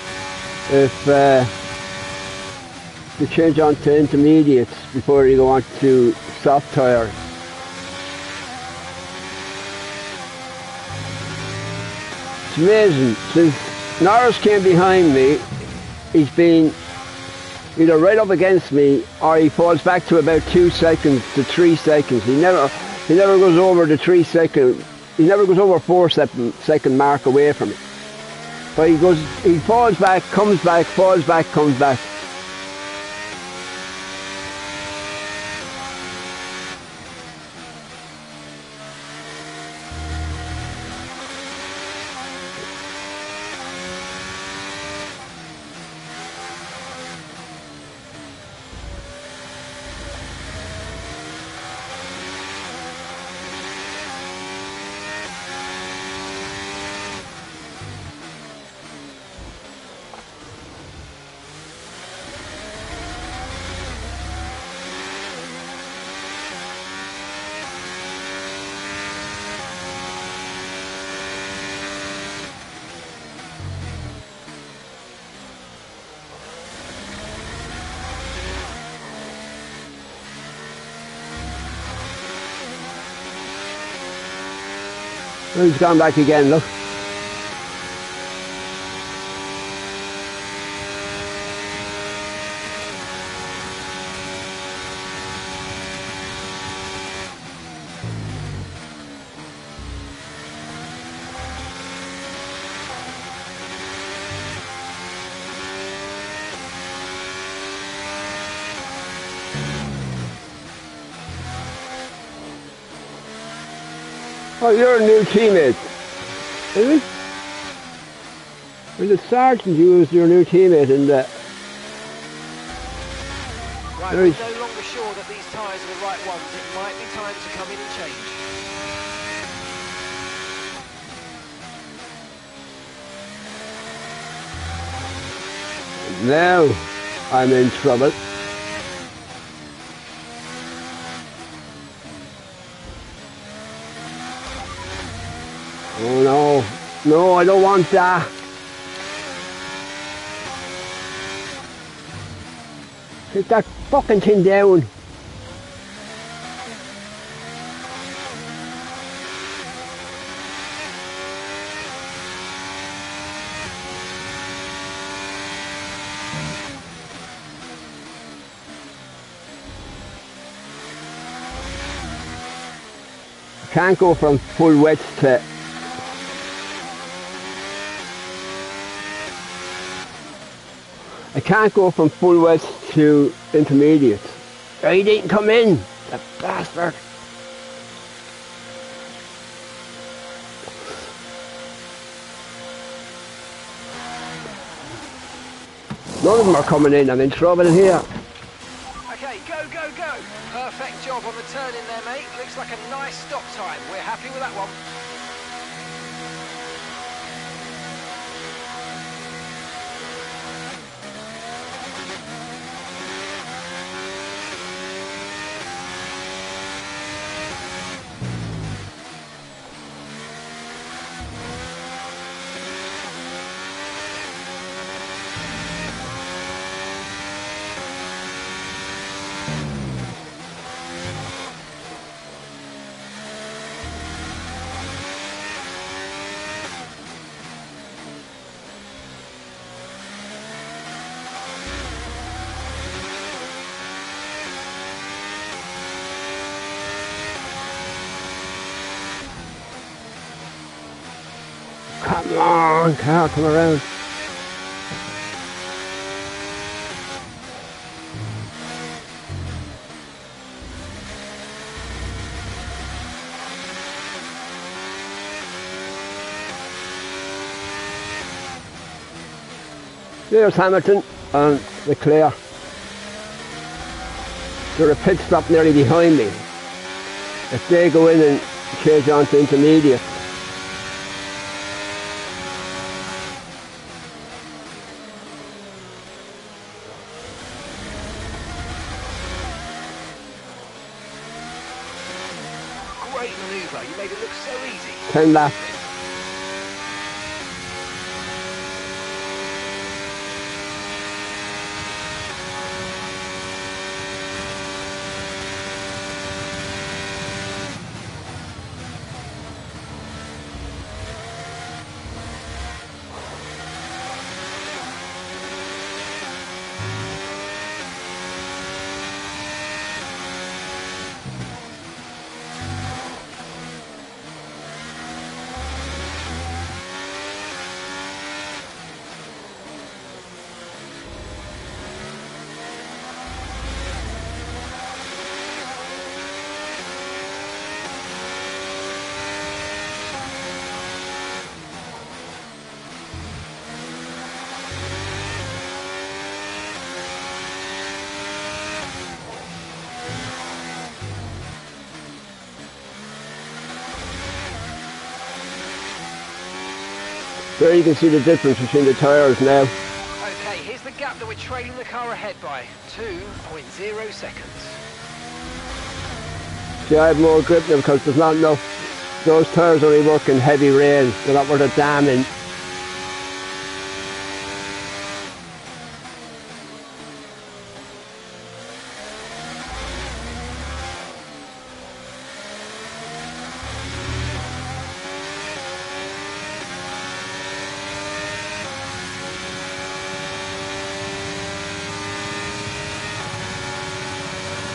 if you change on to intermediates before you go on to soft tyres. It's amazing. Since Norris came behind me, he's been either right up against me or he falls back to about 2 seconds to 3 seconds. He never goes over the 3 second. He never goes over 4 second mark away from it. But he falls back, comes back, falls back, comes back. He's gone back again, look. Oh, you're a new teammate, is it? Well, the sergeant used your new teammate in the... Right, we're no longer sure that these tyres are the right ones. It might be time to come in and change. Now I'm in trouble. Oh no, no, I don't want that. Take that fucking thing down. Can't go from full wet to... I can't go from full wet to intermediate. He didn't come in, the bastard. None of them are coming in, I'm in trouble here. Okay, go, go, go. Perfect job on the turn in there, mate. Looks like a nice stop time. We're happy with that one. Come on, car, come around. There's Hamilton and Leclerc. They're a pit stop nearly behind me. If they go in and change on to intermediate, Great manoeuvre. 10 laps. There you can see the difference between the tyres now. Okay, here's the gap that we're trailing the car ahead by. 2.0 seconds. See, I have more grip now because there's not enough. Those tyres only work in heavy rain. They're not worth a damn in.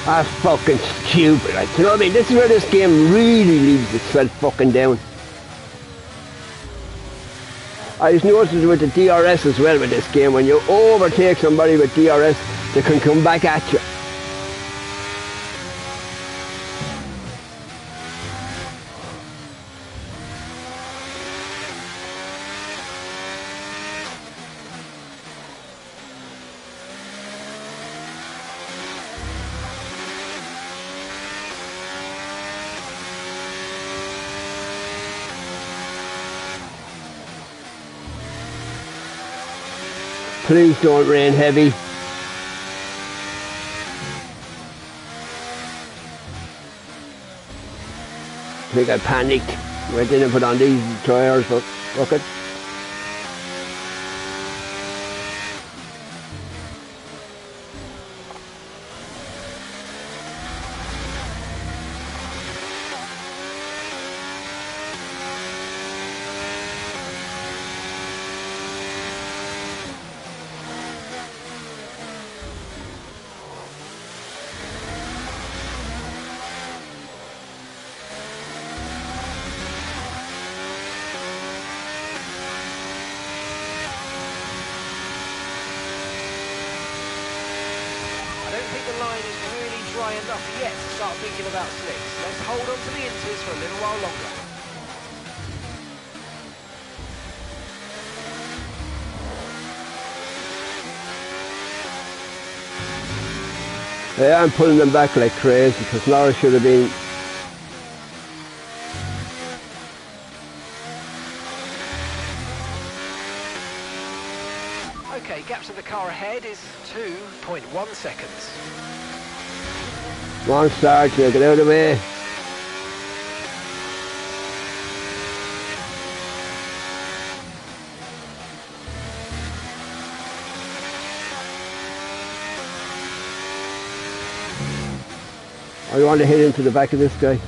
That's fucking stupid, like, you know what I mean? This is where this game really leaves itself fucking down. I just noticed it with the DRS as well with this game. When you overtake somebody with DRS, they can come back at you. Please don't rain heavy. I think I panicked. Went in and put on these tyres, but fuck it. The line is really dry enough yet to start thinking about slicks. Let's hold on to the inters for a little while longer. Yeah, I'm pulling them back like crazy because Laura should have been. Okay, gap to the car ahead is 2.1 seconds. One start, you get out of the way. I want to hit into the back of this guy.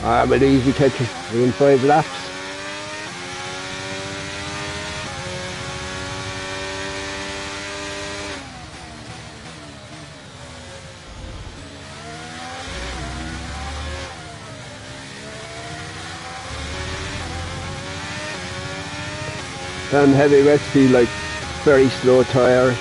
I'm an easy catcher within 5 laps. Them heavy wets feel like very slow tyres.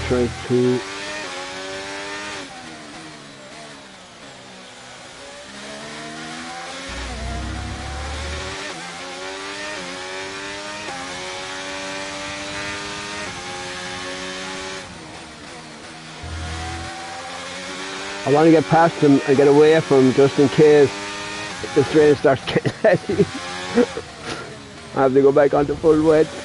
try to I want to get past him and get away from him just in case this rain starts getting heavy. I have to go back onto full width.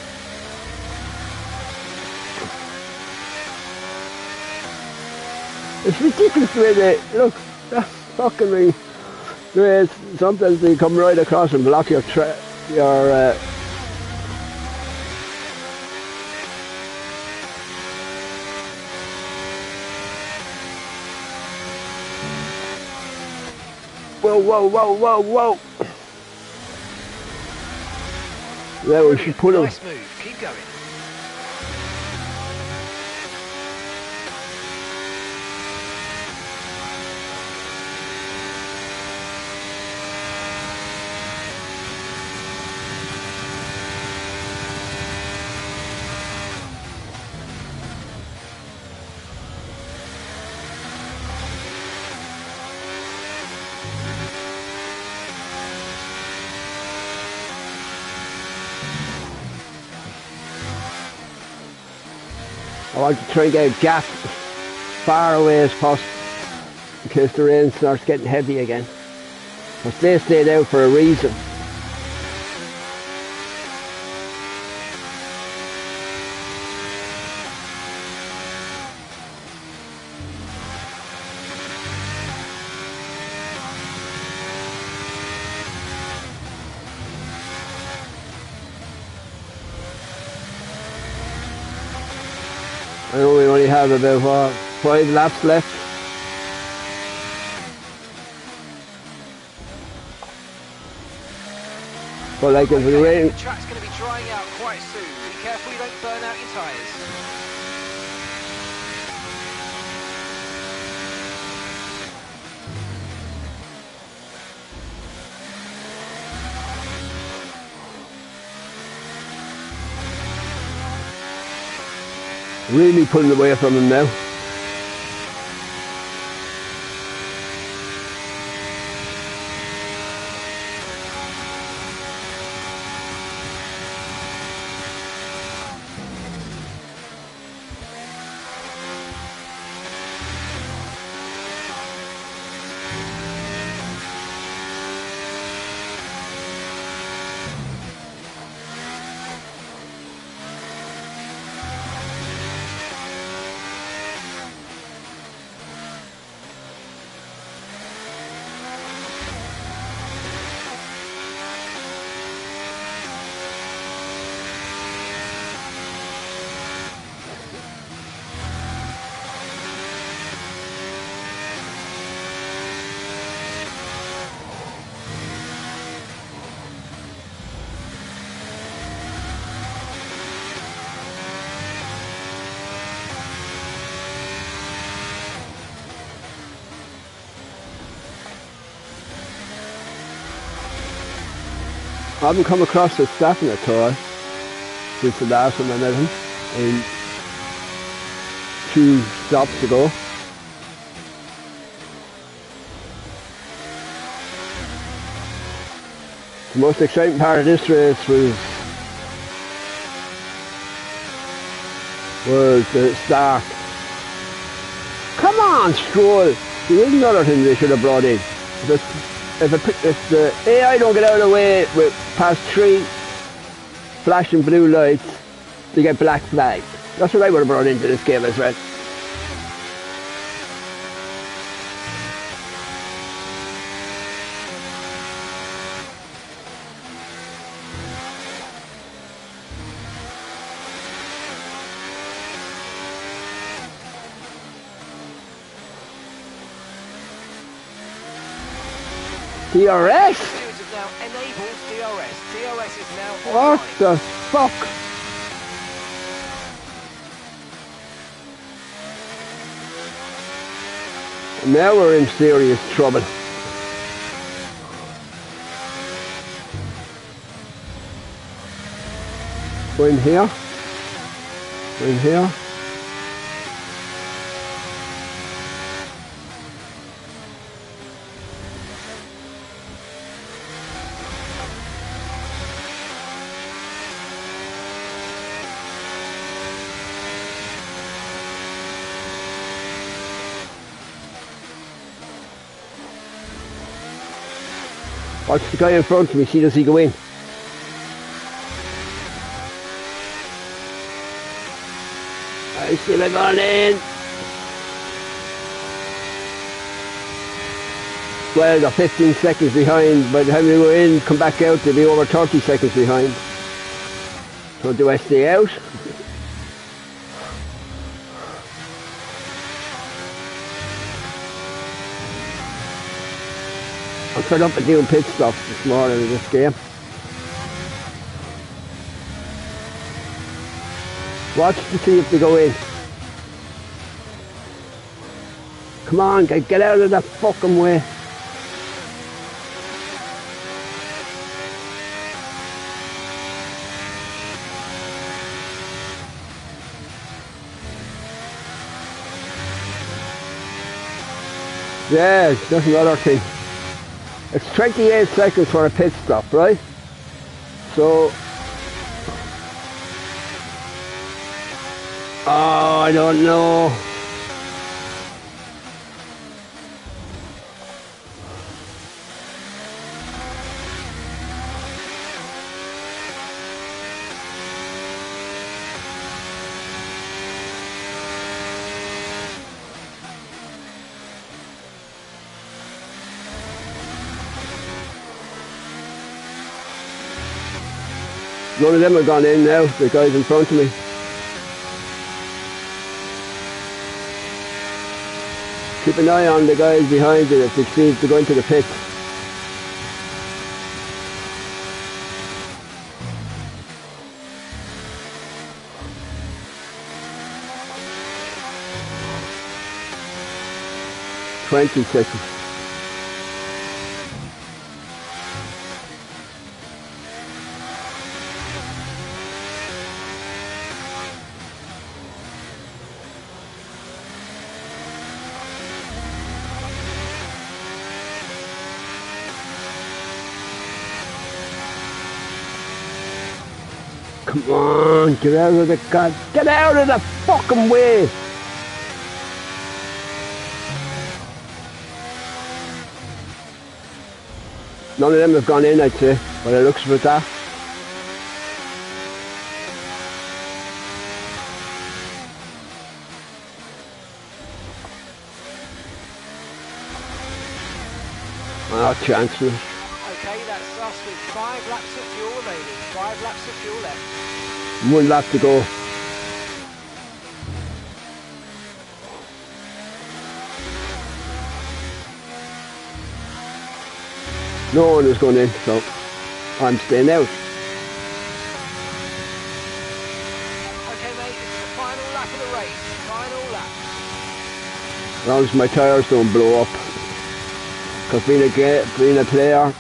It's ridiculous the way they look. That's fucking me. The way sometimes they come right across and block your Whoa, whoa, whoa, whoa, whoa. Yeah, we should put him. Nice move, keep going. I want to try and get a gap as far away as possible in case the rain starts getting heavy again. But they stayed out for a reason. I know we only have about 5 laps left. But like if the rain... The track's going to be drying out quite soon. Be careful you don't burn out your tyres. Really pulling away from him now. I haven't come across this Staffing at all since the last time I met him in 2 stops ago. The most exciting part of this race was the start. Come on, Stroll! There is another thing they should have brought in. If the AI don't get out of the way with past 3 flashing blue lights, they get black flags. That's what I would have brought into this game as well. DRS? Stewards have now enabled DRS. DRS is now What online. the fuck? Now we're in serious trouble. Go in here. Go in here. Watch the guy in front of me, see does he go in? I see him going in. Well, they're 15 seconds behind. By the time they go in, come back out, they'll be over 30 seconds behind. So do I stay out? I'm fed up with doing pit stops this morning in this game. Watch to see if they go in. Come on, get out of that fucking way. Yeah, that's another thing. It's 28 seconds for a pit stop, right? So, oh, I don't know. None of them have gone in now, the guys in front of me. Keep an eye on the guys behind you if they see to go into the pit. "20 seconds. Come on, get out of the get out of the fucking way! None of them have gone in, I'd say, by the looks of that. Oh, chanceless. Okay, that's us with 5 laps of fuel remaining. 5 laps of fuel left. 1 lap to go. No one is going in, so I'm staying out. Okay, mate, this is the final lap of the race. Final lap. As long as my tyres don't blow up. Because being a player,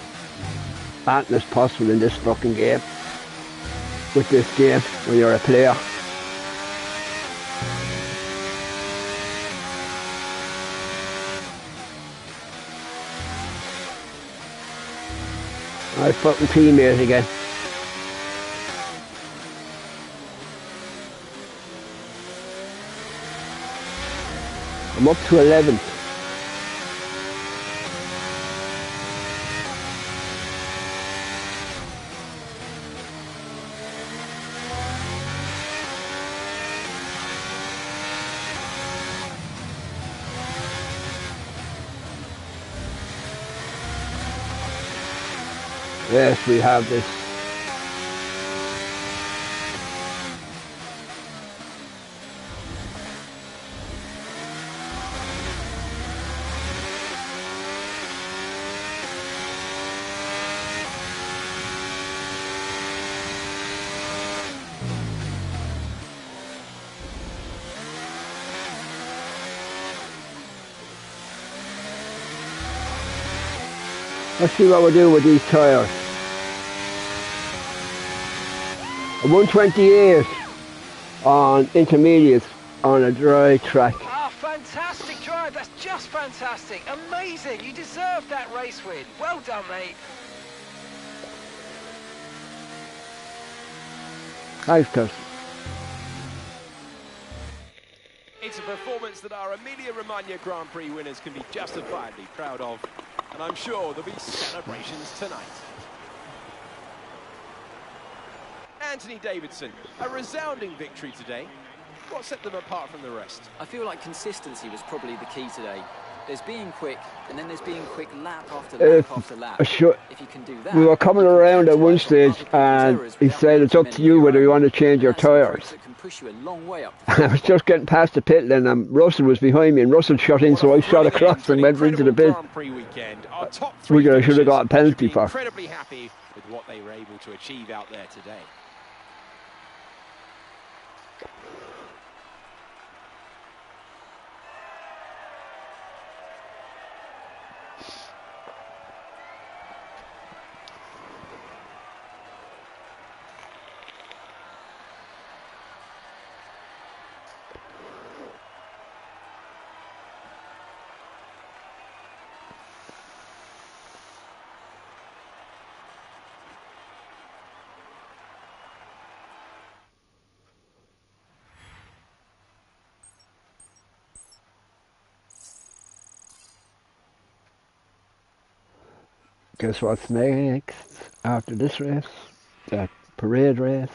anything is possible in this fucking game. With this game, when you're a player. My fucking teammate again. I'm up to 11th. Yes, we have this. Let's see what we're doing with these tyres. A 128 on intermediates on a dry track. Ah, fantastic drive. That's just fantastic. Amazing. You deserve that race win. Well done, mate. Thanks, Kirsten. It's a performance that our Emilia-Romagna Grand Prix winners can be justifiably proud of. And I'm sure there'll be celebrations tonight. Anthony Davidson, a resounding victory today. What set them apart from the rest? I feel like consistency was probably the key today. There's being quick, and then there's being quick lap after lap after lap. If you can do that, we were coming around at one stage and he said it's up to you whether you want to change your tyres. I was just getting past the pit lane and Russell was behind me and Russell shot in, so I shot across and went into the pit. Which I should have got a penalty for. Incredibly happy with what they were able to achieve out there today. Guess what's next after this race? That parade race.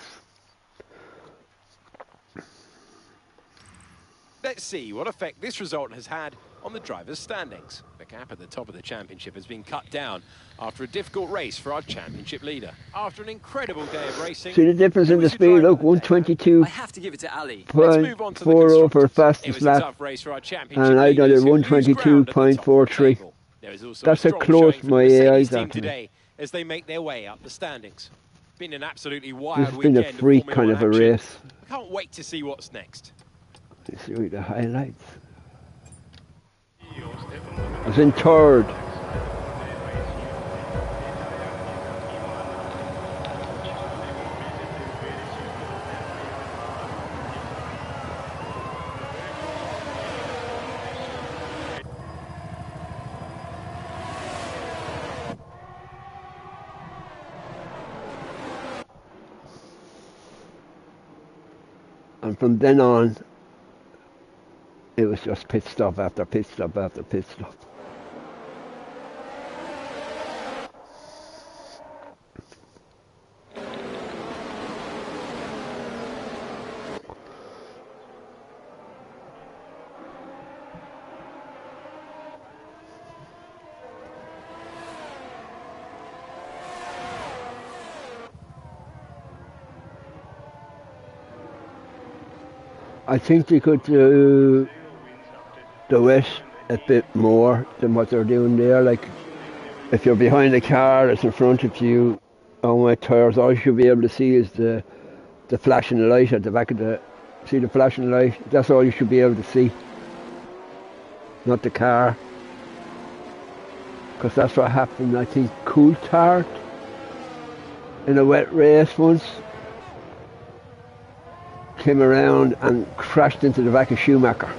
Let's see what effect this result has had on the drivers' standings. The gap at the top of the championship has been cut down after a difficult race for our championship leader. After an incredible day of racing... See the difference in the speed? Look, 122. I have to give it to Ali. Let's move on to the 4 for fastest It was a lap. tough race for our championship And I done leaders it who lose ground at the top of the 122.43. table. There is also That's a a strong close showing from my the Mercedes eyes team after me. today as they make their way up the standings. Been an absolutely wild It's been weekend a freak of kind Formula of a 1 action. race. Can't wait to see what's next. Let's see the highlights. I was in third. And from then on, it was just pit stop after pit stop after pit stop. I think they could do the wet a bit more than what they're doing there. Like, if you're behind a car that's in front of you on wet tyres, all you should be able to see is the flashing light at the back of the... See the flashing light? That's all you should be able to see. Not the car. Because that's what happened, I think, Coulthard in a wet race once. Came around and crashed into the back of Schumacher.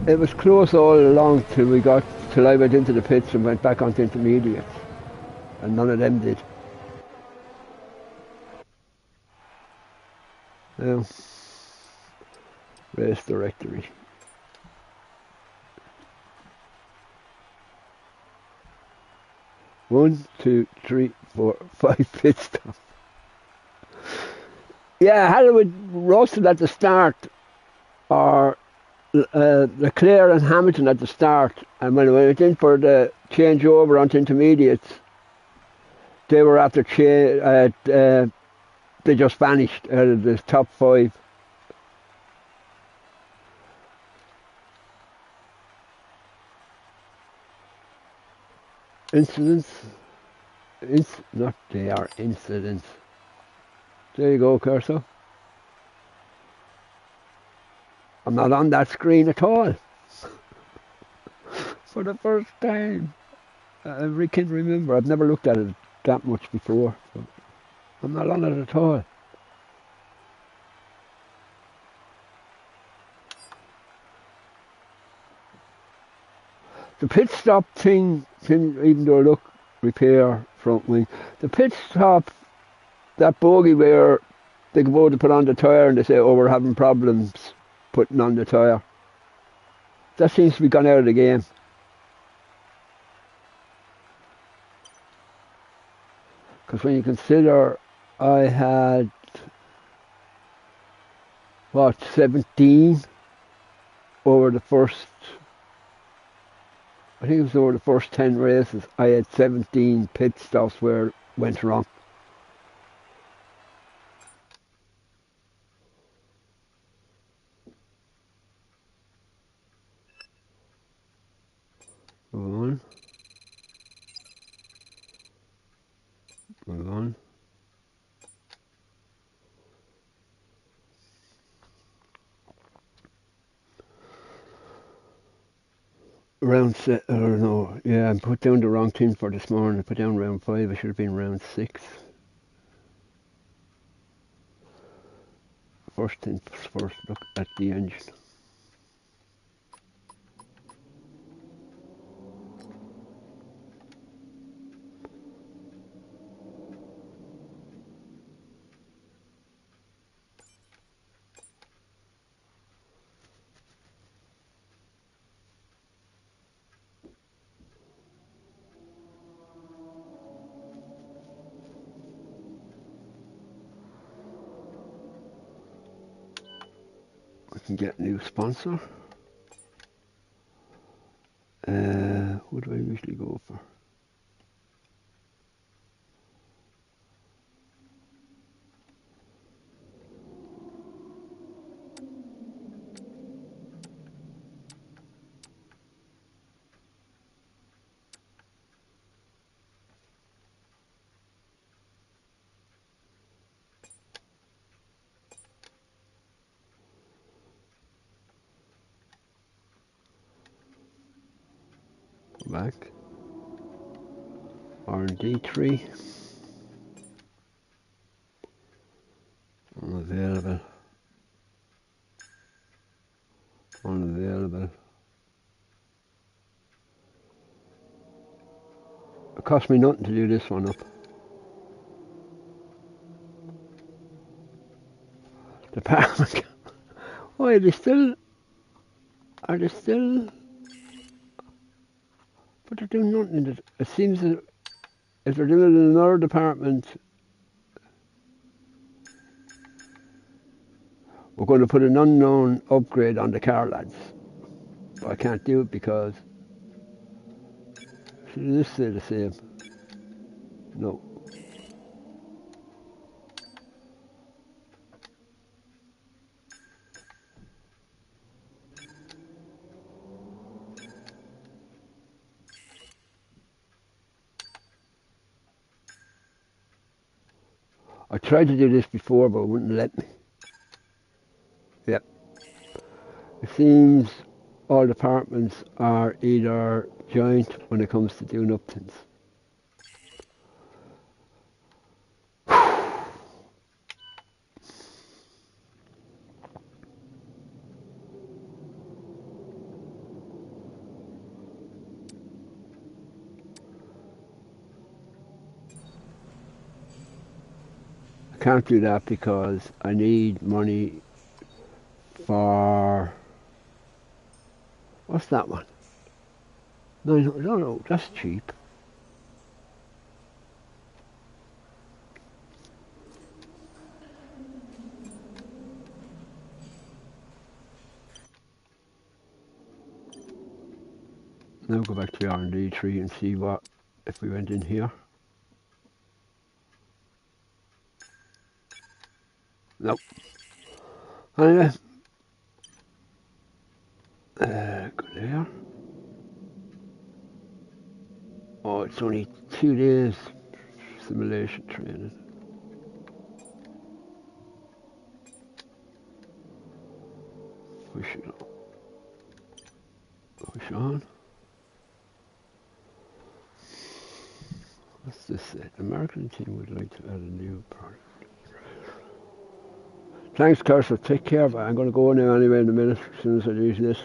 It was close all along till I went into the pits and went back onto intermediates, and none of them did. Now, race directory. One, two, three, four, 5 pit stops. Yeah, had it with Russell at the start, or Leclerc and Hamilton at the start, and when I went in for the changeover onto intermediates, they were after they just vanished out of the top 5. Incidents? Not they are incidents. There you go, Curso. I'm not on that screen at all. For the first time. I can remember. I've never looked at it that much before. So I'm not on it at all. The pit stop thing, even though look, repair front wing. The pit stop, that bogey where they go to put on the tyre and they say, oh, we're having problems putting on the tyre. That seems to be gone out of the game. Because when you consider I had, 17 over the first, I think it was over the first 10 races, I had 17 pit stops where it went wrong. Move on. Move on. Round six, or no, yeah, I put down the wrong thing for this morning. I put down round 5, I should have been round 6. First thing first, look at the engine. We can get a new sponsor. What do I usually go for? Go back. R&D 3. Unavailable. Unavailable. It cost me nothing to do this one up. Department. Why are they still? Are they still? But they're doing nothing. It seems that if they're doing it in another department, we're going to put an unknown upgrade on the car, lads. But I can't do it because. Should this say the same? No. I tried to do this before, but it wouldn't let me. Yep. It seems all departments are either joint when it comes to doing up things. I can't do that because I need money for, what's that one? No, that's cheap. Now go back to the R&D tree and see what, if we went in here. Nope. Anyway, go there. Oh, it's only 2 days simulation training. Push it on. Push on. What's this say? The marketing team would like to add a new product. Thanks, Cursor. Take care. But I'm going to go now anyway in a minute as soon as I do this.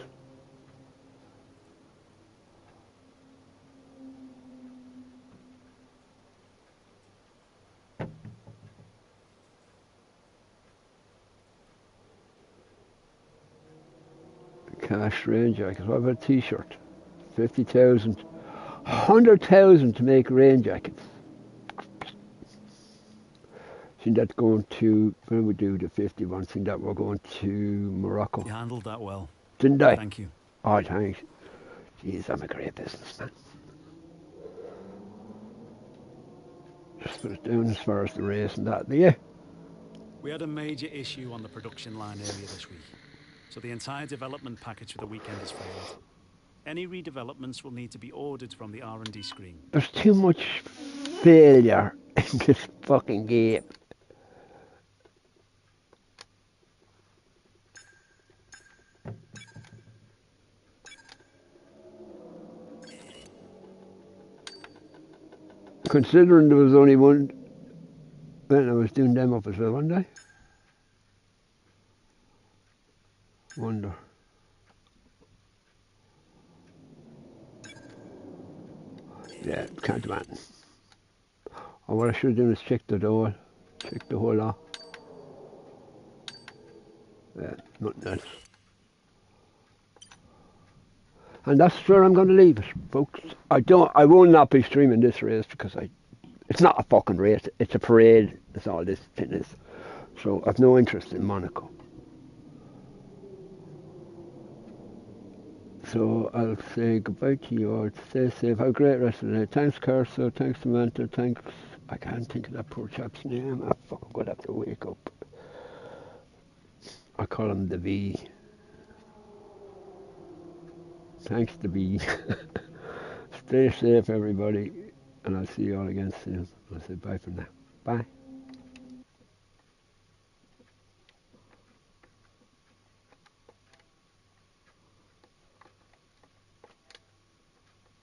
nice rain jackets. What about a t-shirt? 50,000. 100,000 to make rain jackets. Seen that going to, when we do the 51, seen that we're going to Morocco. You handled that well. Didn't I? Thank you. Oh, thanks. Jeez, I'm a great businessman. Just put it down as far as the race and that, yeah. We had a major issue on the production line earlier this week, so the entire development package for the weekend has failed. Any redevelopments will need to be ordered from the R&D screen. There's too much failure in this fucking game. Considering there was only one, when I was doing them up as well, wasn't I? Wonder. Yeah, can't do anything. Or what I should have done is check the door, check the whole lot. Yeah, nothing else. And that's where I'm going to leave it, folks. I will not be streaming this race because it's not a fucking race. It's a parade. That's all this thing is. So I've no interest in Monaco. So I'll say goodbye to you all. Stay safe. Have a great rest of the day. Thanks, Carso. Thanks, Samantha. Thanks. I can't think of that poor chap's name. I'm fucking going to have to wake up. I call him the V. Thanks to be. Stay safe, everybody, and I'll see you all again soon. I'll say bye for now. Bye.